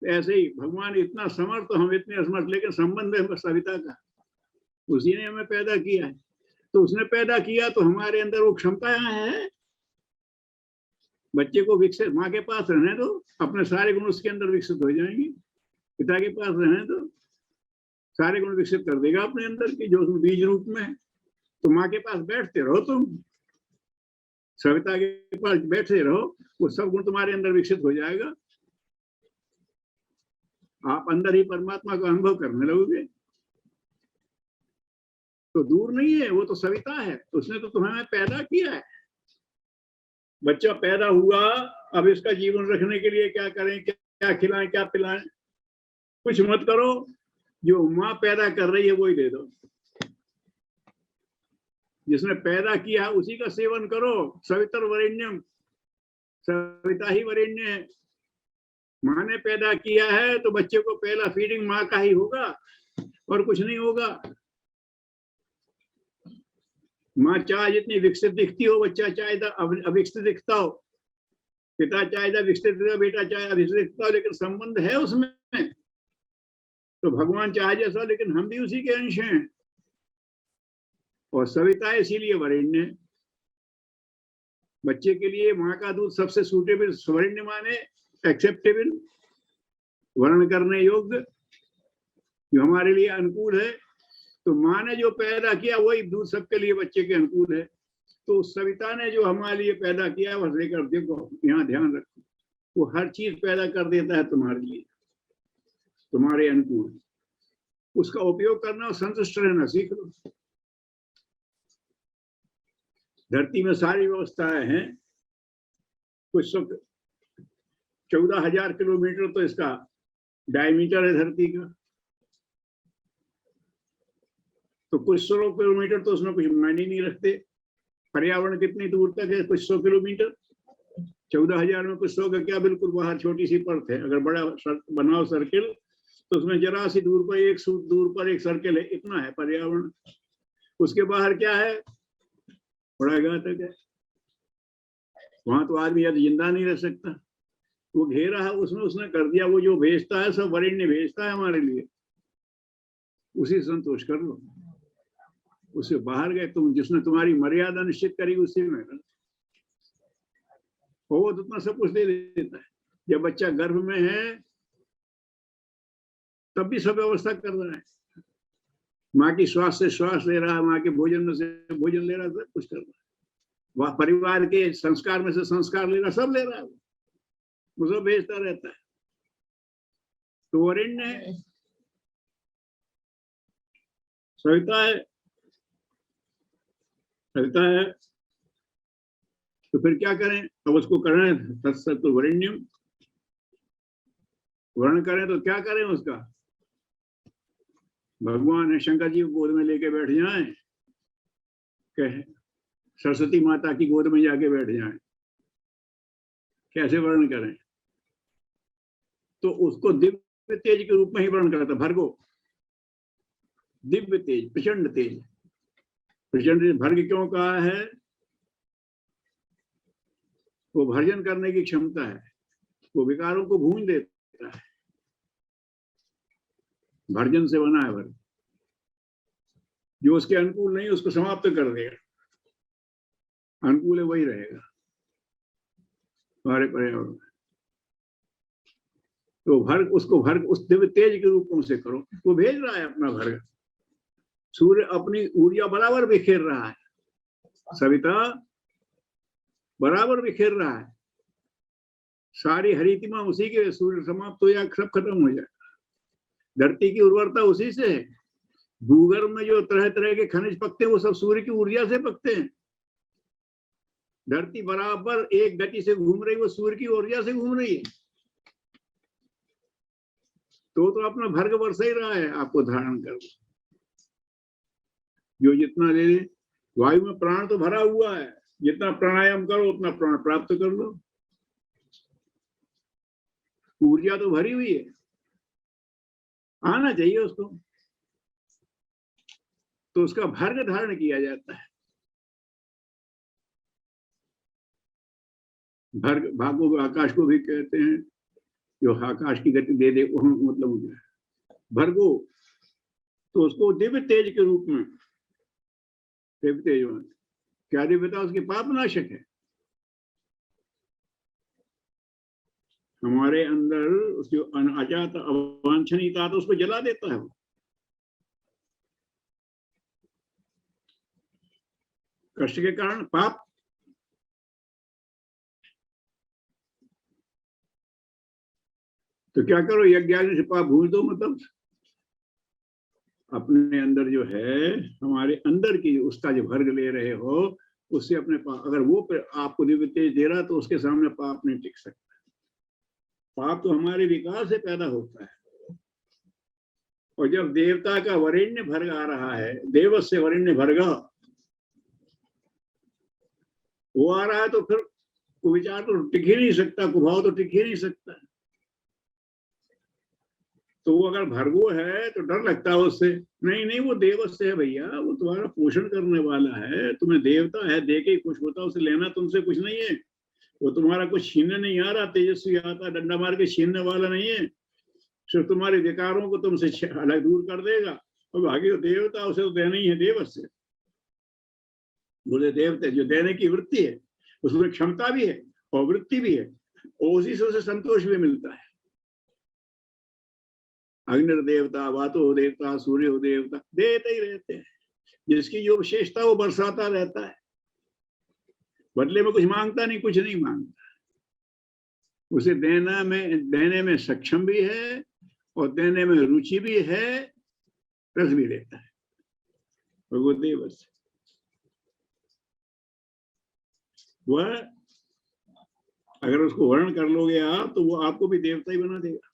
ऐसे ही भगवान इतना समर्थ, तो हम इतने असमर्थ, लेकिन संबंध है सविता का। उसी ने हमें पैदा किया है, तो उसने पैदा किया तो हमारे अंदर वो क्षमता है। बच्चे को विकसित माँ के पास रहने दो, अपने सारे गुण उसके अंदर विकसित हो जाएंगे। पिता के पास रहने दो, सारे गुण विकसित कर देगा अपने अंदर के, जो बीज रूप में है। तो माँ के पास बैठते रहो, तुम सविता के पास बैठते रहो, वो सब गुण तुम्हारे अंदर विकसित हो जाएगा। आप अंदर ही परमात्मा का अनुभव करने लगोगे। तो दूर नहीं है, वो तो सविता है, उसने तो तुम्हें पैदा किया है। बच्चा पैदा हुआ, अब इसका जीवन रखने के लिए क्या करें, क्या खिलाएं, क्या पिलाएं? कुछ मत करो, जो माँ पैदा कर रही है वही दे दो। जिसने पैदा किया उसी का सेवन करो। सवितर वरेण्यम, सविता ही वरेण्य है। माँ ने पैदा किया है तो बच्चे को पहला फीडिंग माँ का ही होगा और कुछ नहीं होगा। माँ चाहे जितनी विकसित दिखती हो, बच्चा चाहे अविकसित दिखता हो, पिता चाहे विकसित दिखता, बेटा चाहे अविकसित दिखता हो, लेकिन संबंध है उसमें। तो भगवान चाहे जैसा, लेकिन हम भी उसी के अंश हैं। और सविता इसीलिए वरेण्य। बच्चे के लिए माँ का दूध सबसे सूटेबल, वरेण्य माने एक्सेप्टेबल, वर्ण करने योग्य, जो हमारे लिए अनुकूल है। तो माँ ने जो पैदा किया वही दूध सबके लिए बच्चे के अनुकूल है। तो सविता ने जो हमारे लिए पैदा किया, बस लेकर देखो, यहाँ ध्यान रखो, वो हर चीज पैदा कर देता है तुम्हारे लिए, तुम्हारे अनुकूल। उसका उपयोग करना और संतुष्ट रहना सीख लो। धरती में सारी व्यवस्थाएं हैं। कुछ 14,000 किलोमीटर तो इसका डायमीटर है धरती का, तो कुछ 100 किलोमीटर तो उसमें कुछ मायने नहीं रखते। पर्यावरण कितनी दूर तक है? कुछ 100 किलोमीटर। 14,000 में कुछ 100 का क्या, बिल्कुल बाहर छोटी सी परत है। अगर बड़ा बनाओ सर्किल तो उसमें जरा सी दूर पर एक सूट दूर पर एक सर्किल है, इतना है पर्यावरण। उसके बाहर क्या है? बड़ा घातक है। वहां तो आदमी अब जिंदा नहीं रह सकता। वो घेरा है, उसमें उसने कर दिया। वो जो भेजता है सब वरेण्य भेजता है हमारे लिए, उसी संतोष कर लो। उससे बाहर गए तुम, जिसने तुम्हारी मर्यादा निश्चित करी उसी में कर। वो तो उतना सब कुछ दे देता है। जब बच्चा गर्भ में है तब भी सब व्यवस्था कर रहा है। माँ की श्वास से श्वास ले रहा है, माँ के भोजन में से भोजन ले रहा है, सब कुछ कर रहा है। वह परिवार के संस्कार में से संस्कार ले रहा, सब ले रहा है। वो सब भेजता रहता है। तो वरेण्य है, सविता है, सविता है। तो फिर क्या करें? अब उसको करना है तत्सत्व वरेण्यम। वर्ण करें तो क्या करें उसका? भगवान शंकर जी को गोद में लेके बैठ जाएं, कहे सरस्वती माता की गोद में जाके बैठ जाएं, कैसे वर्ण करें? तो उसको दिव्य तेज के रूप में ही वर्ण करता। भर्गो, दिव्य तेज, प्रचंड तेज। प्रचंड भर्ग क्यों कहा है? वो भर्जन करने की क्षमता है, वो विकारों को भून देता है। भर्जन से बना है वर्ग। जो उसके अनुकूल नहीं उसको समाप्त कर देगा, अनुकूल है वही रहेगा हमारे पर्यावरण। तो भर्ग, उसको भर्ग उस दिव्य तेज के रूप में से करो। वो भेज रहा है अपना भर्ग। सूर्य अपनी ऊर्जा बराबर बिखेर रहा है, सविता बराबर बिखेर रहा है। सारी हरितिमा उसी के, सूर्य समाप्त हो जाए, सब खत्म हो जाए। धरती की उर्वरता उसी से है। भूगर्भ में जो तरह तरह के खनिज पकते हैं वो सब सूर्य की ऊर्जा से पकते हैं। धरती बराबर एक गति से घूम रही, वो सूर्य की ऊर्जा से घूम रही है। तो अपना भर्ग बरसा ही रहा है आपको धारण कर। जो जितना ले ले, वायु में प्राण तो भरा हुआ है, जितना प्राणायाम करो उतना प्राण प्राप्त कर लो। ऊर्जा तो भरी हुई है, आना चाहिए उसको। तो उसका भर्ग धारण किया जाता है। भर्ग, भागो आकाश को भी कहते हैं, जो आकाश की गति दे दे, मतलब भर्गो। तो उसको दिव्य तेज के रूप में, दिव्य तेज क्या दिव्यता? उसकी पाप नाशक है। हमारे अंदर जो अजात अवांछनीय था तो उसको जला देता है वो। कष्ट के कारण पाप। तो क्या करो, यज्ञ से पाप भूल दो। मतलब अपने अंदर जो है, हमारे अंदर की उसका जो भर्ग ले रहे हो, उससे अपने पाप, अगर वो आपको दिव्य तेज दे रहा तो उसके सामने पाप नहीं टिक सकता। पाप तो हमारे विकार से पैदा होता है। और जब देवता का वरेण्य भर्ग आ रहा है, देवस्य वरेण्य भर्ग वो आ रहा है, तो फिर विचार तो टिक ही नहीं सकता, कुभाव तो टिक ही नहीं सकता। तो वो अगर भर्गो है तो डर लगता है उससे। नहीं नहीं, वो देवस्य है भैया, वो तुम्हारा पोषण करने वाला है, तुम्हें देवता है, दे के खुश होता, उसे लेना तुमसे कुछ नहीं है। वो तुम्हारा कुछ छीनने नहीं आ रहा, तेजस्वी आता डंडा मार के छीनने वाला नहीं है, सिर्फ तुम्हारे विकारों को तुमसे अलग दूर कर देगा। और बाकी देवता, उसे तो देना ही है देवस्य। बोले देवते जो देने की वृत्ति है, उसमें क्षमता भी है और वृत्ति भी है, और उसी से उसे संतोष भी मिलता है। अग्नि देवता, वातो देवता, सूर्य देवता देते ही रहते हैं। जिसकी जो विशेषता वो बरसाता रहता है, बदले में कुछ मांगता नहीं, कुछ नहीं मांगता। उसे देने में सक्षम भी है और देने में रुचि भी है, रस भी लेता है, और वो देवस्य। वह अगर उसको वर्ण कर लोगे आप, तो वो आपको भी देवता ही बना देगा।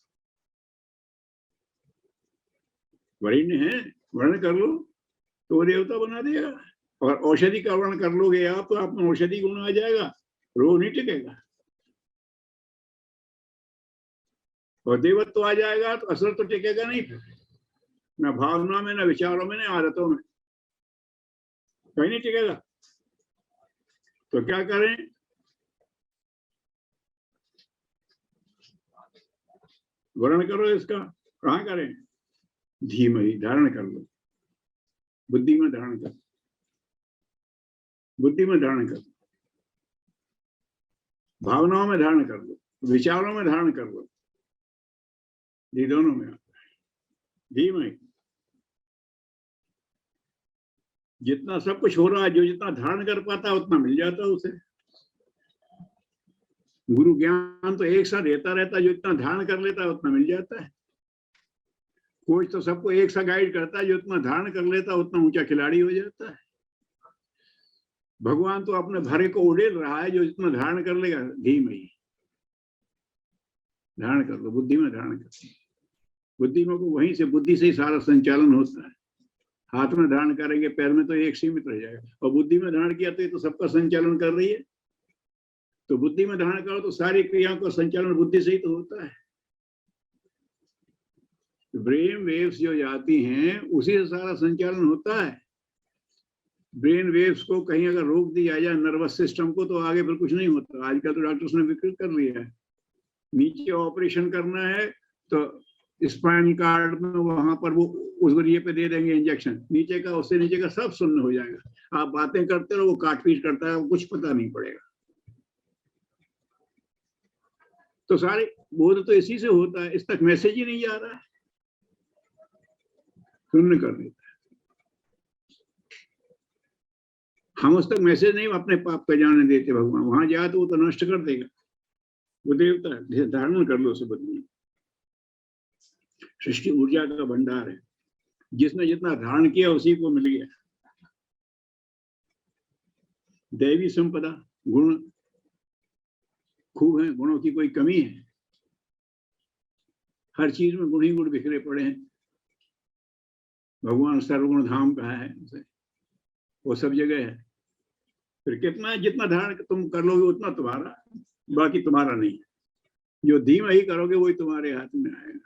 वरिण्य है, वर्ण कर लो तो वो देवता बना देगा। और औषधि का वर्ण कर लोगे आप, तो आप में औषधि गुण आ जाएगा, रोग नहीं टिकेगा। और देवत्व तो आ जाएगा तो असर तो टिकेगा नहीं, फिर ना भावना में, ना विचारों में, ना आदतों में, कहीं नहीं टिकेगा। तो क्या करें? वर्ण करो इसका। कहाँ करें? धीमहि, धारण कर लो, बुद्धि में धारण कर, बुद्धि में धारण कर, भावनाओं में धारण कर लो, विचारों में धारण कर लो, ये दोनों में धीमहि। जितना सब कुछ हो रहा है, जो जितना धारण कर पाता है उतना मिल जाता है उसे। गुरु ज्ञान तो एक साथ देता रहता है, जो इतना धारण कर लेता है उतना मिल जाता है। कोच तो सबको एक सा गाइड करता है, जो इतना धारण कर लेता है उतना ऊंचा खिलाड़ी हो जाता है। भगवान तो अपने भरे को उड़ेल रहा है, जो इतना धारण कर लेगा। धीमहि, धारण कर लो, बुद्धि में धारण कर। बुद्धि में को वहीं से, बुद्धि से ही सारा संचालन होता है। हाथ में धारण करेंगे, पैर में तो एक सीमित रह जाएगा, और बुद्धि में धारण किया तो सबका संचालन कर रही है। तो बुद्धि में धारण करो तो सारी क्रियाओं का संचालन बुद्धि से ही तो होता है। ब्रेन वेव्स जो जाती हैं उसी से सारा संचालन होता है। ब्रेन वेव्स को कहीं अगर रोक दिया जाए नर्वस सिस्टम को, तो आगे फिर कुछ नहीं होता। आजकल तो डॉक्टर्स ने विकृत कर लिया है। नीचे ऑपरेशन करना है तो स्पाइन कार्ड में वहां पर वो उस जरिए पे दे देंगे इंजेक्शन, नीचे का, उससे नीचे का सब शून्य हो जाएगा। आप बातें करते रहो, वो काटपीट करता है, कुछ पता नहीं पड़ेगा। तो सारे बोध तो इसी से होता है। इस तक मैसेज ही नहीं जा रहा है, शून्य कर देता है। हम उस तक मैसेज नहीं अपने पाप का जाने देते भगवान। वहां जाए तो वो तो नष्ट कर देगा, वो देवता है। धारण कर लो उसे बुद्धि। सृष्टि ऊर्जा का भंडार है, जिसने जितना धारण किया उसी को मिल गया। दैवी संपदा, गुण खूब है, गुणों की कोई कमी है? हर चीज में गुण ही गुण बिखरे पड़े हैं। भगवान सर्वगुण धाम कहा है उसे, वो सब जगह है। फिर कितना, जितना धारण तुम कर लोगे उतना तुम्हारा, बाकी तुम्हारा नहीं। जो धीमहि करोगे वही तुम्हारे हाथ में आएगा।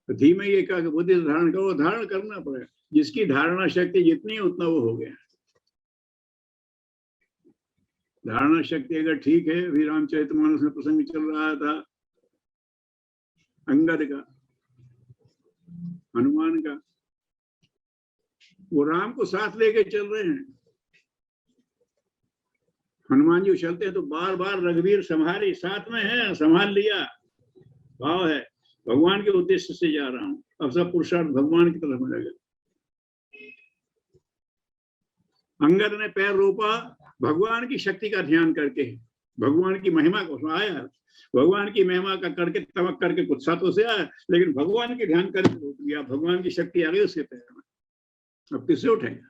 तो धीमहि एक बुद्धि से धारण करो, धारण करना पड़ेगा। जिसकी धारणा शक्ति जितनी है उतना वो हो गया। धारणा शक्ति अगर ठीक है, अभी रामचरितमानस में प्रसंग चल रहा था अंगद का, हनुमान का, वो राम को साथ लेके चल रहे हैं। हनुमान जी चलते हैं तो बार बार रघुवीर संभाली, साथ में है, संभाल लिया। भाव है भगवान के उद्देश्य से जा रहा हूं, अब सब पुरुषार्थ भगवान की तरफ में लगे। अंगद ने पैर रोपा भगवान की शक्ति का ध्यान करके, भगवान की महिमा को आया, भगवान की महिमा का करके तमक करके गुस्सा तो से आया, लेकिन भगवान के ध्यान करके रोक दिया, भगवान की शक्ति आ गई उसके पैर में, अब किससे उठेगा?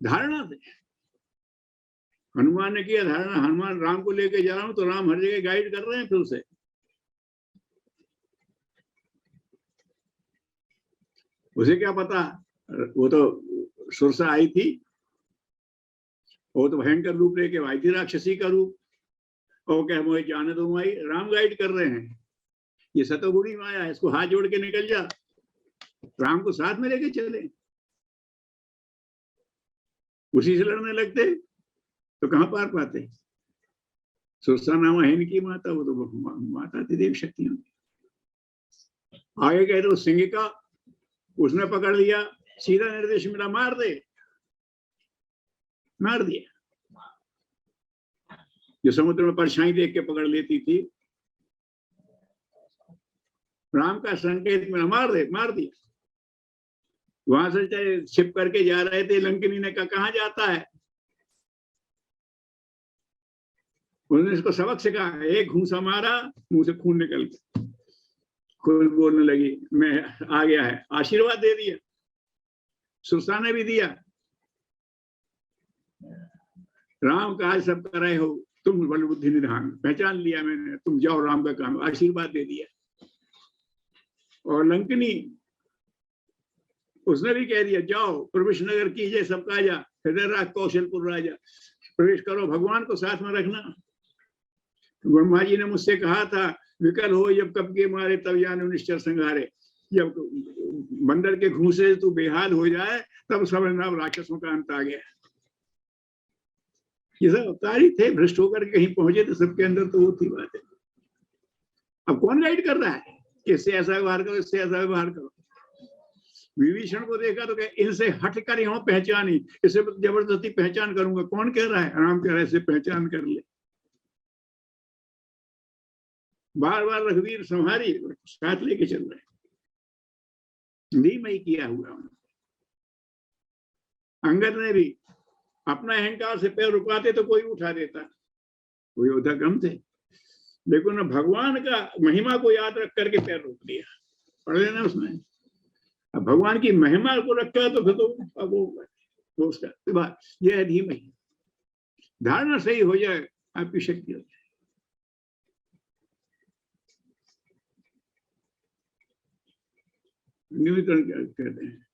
धारणा से। हनुमान ने किया धारणा, हनुमान राम को लेके जा रहा हूं तो राम हर जगह गाइड कर रहे हैं फिर से। उसे क्या पता, वो तो सुरसा आई थी, वो तो भयंकर रूप लेके आई थी, राक्षसी का रूप, और क्या मुझे जाने दो माई, राम गाइड कर रहे हैं, ये सतोगुणी माया है, इसको हाथ जोड़ के निकल जा, राम को साथ में लेके चले। उसी से लड़ने लगते तो कहां पार पाते। सुरसा नाम है इनकी माता, वो तो माता थी देव शक्तियों की। आगे कह दो सिंह का, उसने पकड़ लिया, सीधा निर्देश मिला, मार दे, मार दिया। जो समुद्र में परछाई देख के पकड़ लेती थी, राम का संकेत मिला, मार दे, मार दिया। वहां से छिप करके जा रहे थे, लंकिनी ने कहा कहां जाता है, उन्होंने इसको सबक सिखाया, एक घूंसा मारा, मुंह से खून निकल गया, खुद बोलने लगी मैं आ गया है, आशीर्वाद दे दिया। सुरसा ने भी दिया, राम का सब कर रहे हो तुम, बल बुद्धि निधान, पहचान लिया मैंने, तुम जाओ राम का काम, आशीर्वाद दे दिया। और लंकिनी, उसने भी कह दिया जाओ प्रवेश नगर कीजिए, सबका जा, हृदय राज कौशलपुर राजा, प्रवेश करो, भगवान को साथ में रखना। ब्रह्मा जी ने मुझसे कहा था, विकल हो जब कब के मारे तब जाने निश्चर संघारे, जब बंदर के घूंसे तू बेहाल हो जाए तब समझना राक्षसों का अंत आ गया। ये सब अवतारी थे, भ्रष्ट होकर कहीं पहुंचे तो सबके अंदर तो वो थी बात है। अब कौन गाइड कर रहा है, इससे ऐसा व्यवहार करो, इससे ऐसा व्यवहार करो। विभीषण को देखा तो क्या, इनसे हट कर यहाँ पहचानी, इसे जबरदस्ती पहचान करूंगा, कौन कह रहा है, राम कह रहा है इसे पहचान कर ले। बार बार रघुवीर संहारी, साथ लेके चल रहे, धीमई किया हुआ। अंगद ने भी अपना अहंकार से पैर रुकाते तो कोई उठा देता, कोई योद्धा कम थे, लेकिन भगवान का महिमा को याद रख करके पैर रोक दिया। पढ़ लेना उसमें, अब भगवान की महिमा को रखा तो फिर तो अब वो उसका बात यह है, धीमई। धारणा सही हो जाए, आपकी शक्ति हो जाए। निविकरण कहते हैं,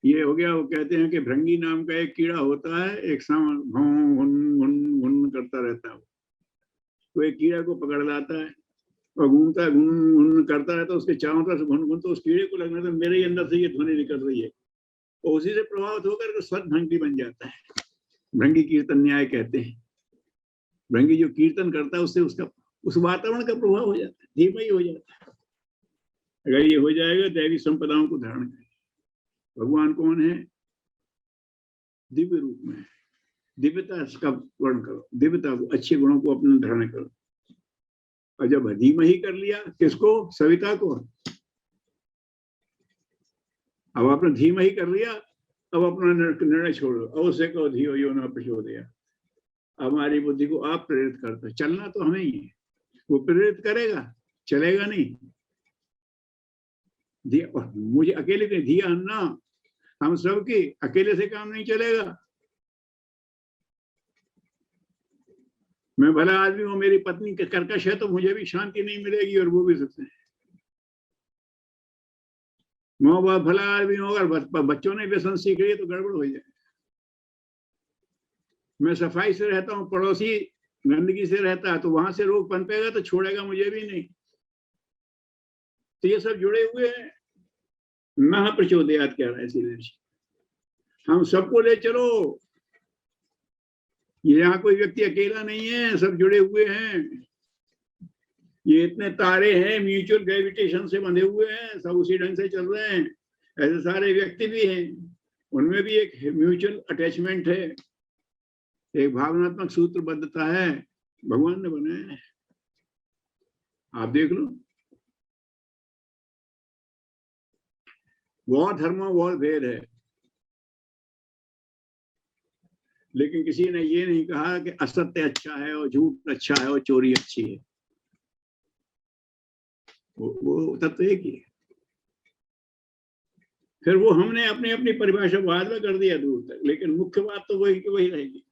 ये हो गया। वो कहते हैं कि भृंगी नाम का एक कीड़ा होता है, एक सामान घुन करता रहता है, तो एक कीड़ा को पकड़ लाता है और घूमता है, घुन घुन करता रहता है, उसके चारों तरफ घुन घुन, तो उस कीड़े को लगना था मेरे ही अंदर से ये ध्वनि निकल रही है, और उसी से प्रभावित होकर के स्वत भृंगी बन जाता है। भृंगी कीर्तन न्याय कहते हैं, भृंगी जो कीर्तन करता है उससे उसका उस वातावरण का प्रभाव हो जाता है, धीमई हो जाता है। अगर ये हो जाएगा, दैवी संपदाओं को धारण करें। भगवान कौन है, दिव्य रूप में, दिव्यता का वर्ण करो, दिव्यता को, अच्छे गुणों को अपने धारण करो। और जब धीमहि कर लिया, किसको, सविता को, अब आपने धीमहि कर लिया, अब अपना निर्णय छोड़ो, अवश्य कहो धियो यो न प्रचोदयात्। हमारी बुद्धि को आप प्रेरित करते, चलना तो हमें ही है, वो प्रेरित करेगा, चलेगा नहीं। मुझे अकेले के धिया अन्ना, हम सबके अकेले से काम नहीं चलेगा। मैं भला आदमी हूं, मेरी पत्नी कर्कश है तो मुझे भी शांति नहीं मिलेगी, और वो भी सकते हैं। माँ बाप भला आदमी होगा, बच्चों ने व्यसन सीख रही है तो गड़बड़ हो जाए। मैं सफाई से रहता हूँ, पड़ोसी गंदगी से रहता है, तो वहां से रोग पनपेगा तो छोड़ेगा मुझे भी नहीं। तो ये सब जुड़े हुए हैं। महाप्रचोदयात् कह रहा है इसीलिए, हम सबको ले चलो। ये यहाँ कोई व्यक्ति अकेला नहीं है, सब जुड़े हुए हैं। ये इतने तारे हैं, म्यूचुअल ग्रेविटेशन से बंधे हुए हैं, सब उसी ढंग से चल रहे हैं। ऐसे सारे व्यक्ति भी हैं, उनमें भी एक म्यूचुअल अटैचमेंट है, एक भावनात्मक सूत्रबद्धता है, भगवान ने बनाया है। आप देख लो, बहुत धर्मों बहुत भेद है, लेकिन किसी ने ये नहीं कहा कि असत्य अच्छा है और झूठ अच्छा है और चोरी अच्छी है। वो तत्व एक ही है। फिर वो हमने अपनी अपनी परिभाषा बाद में कर दिया दूर तक, लेकिन मुख्य बात तो वही की वही रहेगी।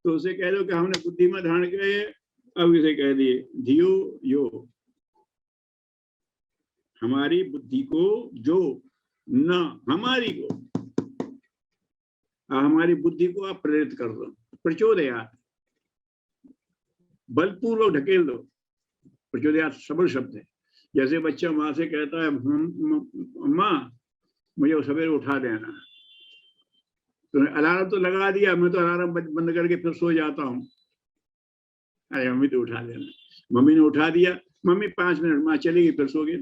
तो उसे कह दो कि हमने बुद्धि में धारण किए, अब इसे कह दिए धियो यो, हमारी बुद्धि को जो न हमारी को, हमारी बुद्धि को आप प्रेरित कर दो, प्रचोदयात, बलपूर्वक ढकेल दो। प्रचोदयात सबल शब्द है। जैसे बच्चा माँ से कहता है अम्मा मुझे सवेरे उठा देना, तो अलार्म तो लगा दिया, मैं तो अलार्म बंद करके फिर सो जाता हूँ। अरे मम्मी तो उठा देना। मम्मी ने उठा दिया, मम्मी 5 मिनट, माँ चलेगी फिर सो गई।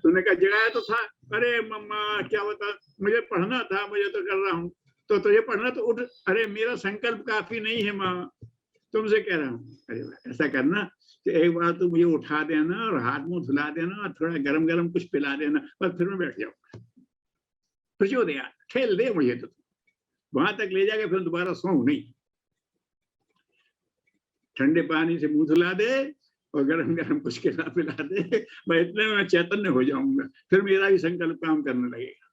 तूने कहा जगाया तो था, अरे मम्मा क्या बता, मुझे पढ़ना था, मुझे तो कर रहा हूँ। तो तुझे पढ़ना तो उठ, अरे मेरा संकल्प काफी नहीं है माँ, तुमसे कह रहा हूँ। अरे ऐसा करना कि एक बार तो मुझे उठा देना और हाथ मुंह धुला देना और थोड़ा गरम गरम कुछ पिला देना, बस फिर मैं बैठ जाऊंगा। प्रचोदयात, खेल दे मुझे तो वहां तक ले जाके फिर दोबारा सोऊं नहीं। ठंडे पानी से मुंह धुला दे और गरम गरम कुछ खिला पिला दे, मैं इतने में चैतन्य हो जाऊंगा, फिर मेरा भी संकल्प काम करने लगेगा।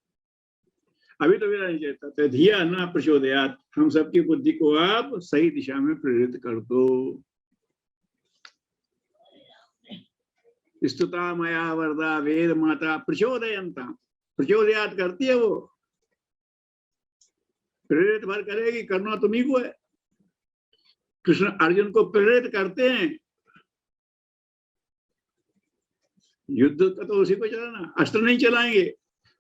अभी तो मेरा नहीं चाहता। तो धिया ना प्रचोदयात, हम सबकी बुद्धि को आप सही दिशा में प्रेरित कर दो। स्तुता मया वरदा वेद माता प्रचोदयंता, प्रचोदयात करती है वो, प्रेरित भर करेगी, करना तुम्ही को है। कृष्ण अर्जुन को प्रेरित करते हैं, युद्ध का तो उसी को चलाना, अस्त्र नहीं चलाएंगे।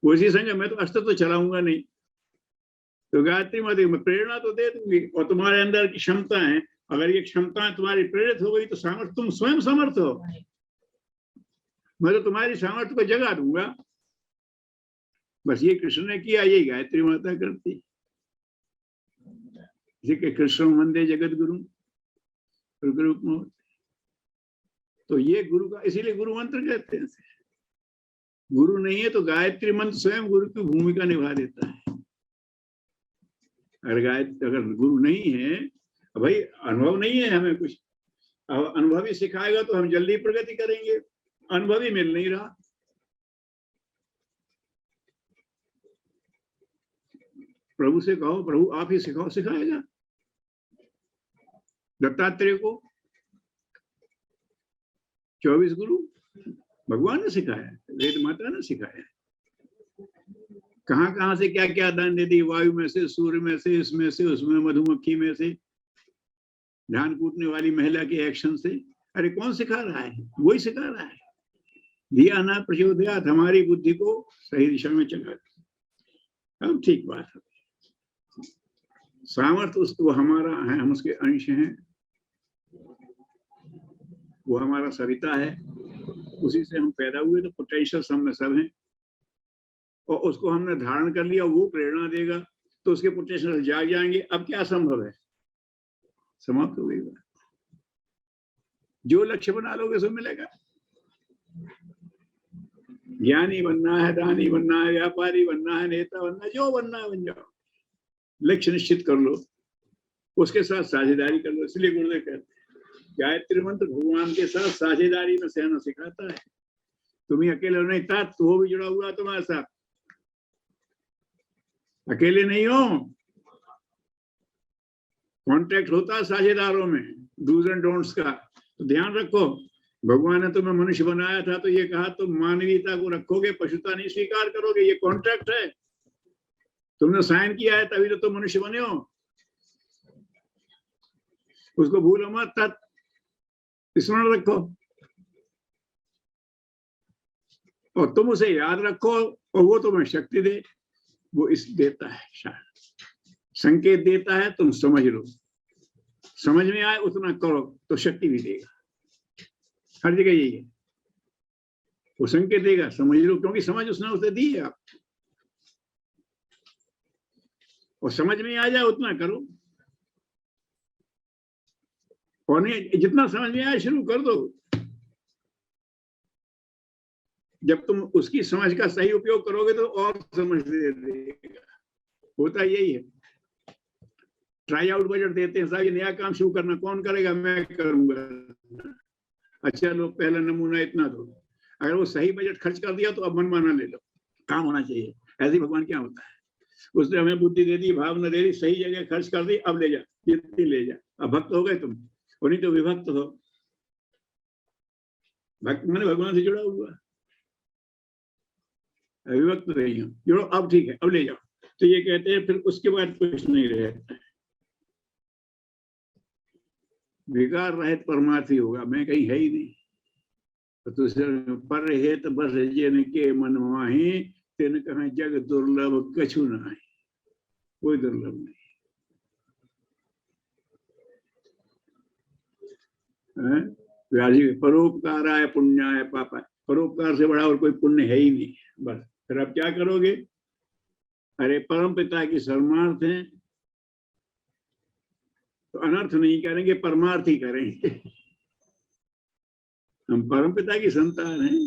वो इसी संग मैं तो अस्त्र तो चलाऊंगा नहीं, तो गायत्री मत मैं प्रेरणा तो दे दूंगी, और तुम्हारे अंदर की क्षमता है, अगर ये क्षमता तुम्हारी प्रेरित हो गई तो सामर्थ्य, तुम स्वयं समर्थ हो, मैं तो तुम्हारी सामर्थ्य को जगा दूंगा। बस ये कृष्ण ने किया, यही गायत्री माता करती। इसी के कृष्ण वंदे जगत गुरु, तो ये गुरु का, इसीलिए गुरु मंत्र कहते हैं। गुरु नहीं है तो गायत्री मंत्र स्वयं गुरु की भूमिका निभा देता है। अगर गुरु नहीं है, भाई अनुभव नहीं है हमें कुछ, अब अनुभवी सिखाएगा तो हम जल्दी प्रगति करेंगे, अनुभवी मिल नहीं रहा। प्रभु से कहो, प्रभु आप ही सिखाओ, सिखाएगा। दत्तात्रेय को 24 गुरु भगवान ने सिखाया, वेद माता ने सिखाया। कहां कहां से क्या क्या दान दे दी, वायु में से, सूर्य में से, इसमें से, उसमें, मधुमक्खी में से, ध्यान कूटने वाली महिला के एक्शन से। अरे कौन सिखा रहा है? वही सिखा रहा है। दिया ना प्रचोदयात, हमारी बुद्धि को सही दिशा में चला। अब ठीक बात है, सामर्थ्य उसको हमारा है, हम उसके अंश हैं, वो हमारा सरिता है, उसी से हम पैदा हुए, तो पोटेंशियल सब में सब हैं, और उसको हमने धारण कर लिया, वो प्रेरणा देगा तो उसके पोटेंशियल जाग जाएंगे। अब क्या संभव है? समाप्त हो गई बात। जो लक्ष्य बना लोगे सो मिलेगा। ज्ञानी बनना है, दानी बनना है, व्यापारी बनना है, नेता बनना है, जो बनना है बन जाओ, लक्ष्य निश्चित कर लो, उसके साथ साझेदारी कर लो। इसलिए गुरुदेव कहते हैं गायत्री मंत्र भगवान के साथ साझेदारी में सहना सिखाता है। तुम्हें अकेले नहीं था, तो वो भी जुड़ा हुआ तुम्हारे साथ, अकेले नहीं हो। कॉन्ट्रैक्ट होता है साझेदारों में, डूज एंड डोंट्स का, तो ध्यान रखो। भगवान ने तुम्हें मनुष्य बनाया था तो ये कहा तुम मानवीयता को रखोगे, पशुता नहीं स्वीकार करोगे, ये कॉन्ट्रैक्ट है, तुमने साइन किया है, तभी तो तुम मनुष्य बने हो। उसको भूलो मत, तत् स्मरण रखो, और तुम उसे याद रखो, और वो तुम्हें शक्ति दे। वो इस देता है, संकेत देता है, तुम समझ लो, समझ में आए उतना करो तो शक्ति भी देगा। हर जगह यही है, वो संकेत देगा, समझ लो, क्योंकि समझ उसने उसे दी है आप, और समझ में आ जाए उतना करो, और नहीं जितना समझ में आए शुरू कर दो। जब तुम उसकी समझ का सही उपयोग करोगे तो और समझ दे देगा। होता यही है। ट्राई आउट बजट देते हैं, साहब ये नया काम शुरू करना, कौन करेगा? मैं करूंगा। अच्छा लो, पहला नमूना इतना दो। अगर वो सही बजट खर्च कर दिया तो अब मनमाना ले लो, काम होना चाहिए। ऐसे ही भगवान क्या होता है, उसने हमें बुद्धि दे दी, भावना दे दी, सही जगह खर्च कर दी, अब ले जा, जितनी ले जा। अब भक्त हो गए तुम, और नहीं तो विभक्त हो। भक्त मैंने भगवान से जुड़ा हुआ, अविभक्त नहीं हो, जुड़ो, अब ठीक है, अब ले जाओ। तो ये कहते हैं फिर उसके बाद कुछ नहीं रहता, विकार रहित परमार्थी होगा। मैं कहीं है ही नहीं। तो पर हेत बस जिन के मन माही, तिन कहा जग दुर्लभ कछु नहीं। कोई दुर्लभ नहीं है। व्याजी परोपकाराय पुण्याय पापा, परोपकार से बड़ा और कोई पुण्य है ही नहीं। बस फिर आप क्या करोगे? अरे परम पिता की शरणार्थ हैं तो अनर्थ नहीं करेंगे, परमार्थ ही करेंगे। हम परम पिता की संतान हैं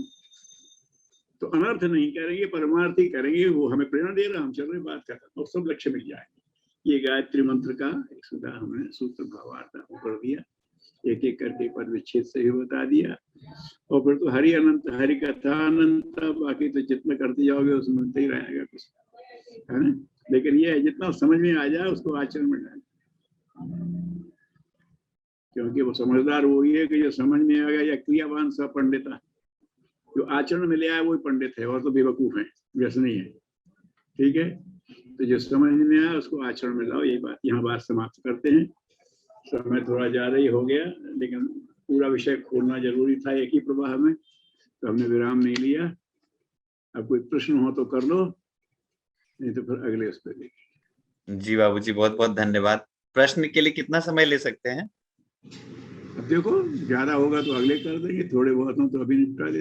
तो अनर्थ नहीं करेंगे, परमार्थ ही करेंगे। वो हमें प्रेरणा दे रहा, हम चल रहे बात कर रहे, और सब लक्ष्य मिल जाएंगे। ये गायत्री मंत्र का एक सुधा हमने सूत्र भावार्थ कर दिया, एक एक करके पद विच्छेद से ही बता दिया। और फिर तो हरि अनंत, हरि कथा अनंत, बाकी तो जितना करते जाओगे उसमें मिलते ही रहेगा कुछ, है ना। लेकिन ये जितना समझ में आ जाए उसको आचरण में डाले, क्योंकि वो समझदार वही है कि जो समझ में आ गया, या क्रियावान सा पंडित है, जो आचरण में ले आया वही पंडित है, और तो बेवकूफ है, व्यसनी है। ठीक है, तो जो समझ में आया उसको आचरण में लाओ। यही बात, यहाँ बात समाप्त करते हैं। समय थोड़ा ज्यादा ही हो गया, लेकिन पूरा विषय खोलना जरूरी था एक ही प्रवाह में, तो हमने विराम नहीं लिया। अब कोई प्रश्न हो तो कर लो, नहीं तो फिर अगले उस पर देखेंगे। जी बाबूजी, बहुत बहुत धन्यवाद। प्रश्न के लिए कितना समय ले सकते हैं? अब देखो, ज्यादा होगा तो अगले कर देंगे, थोड़े बहुत हो तो अभी निपटा देते।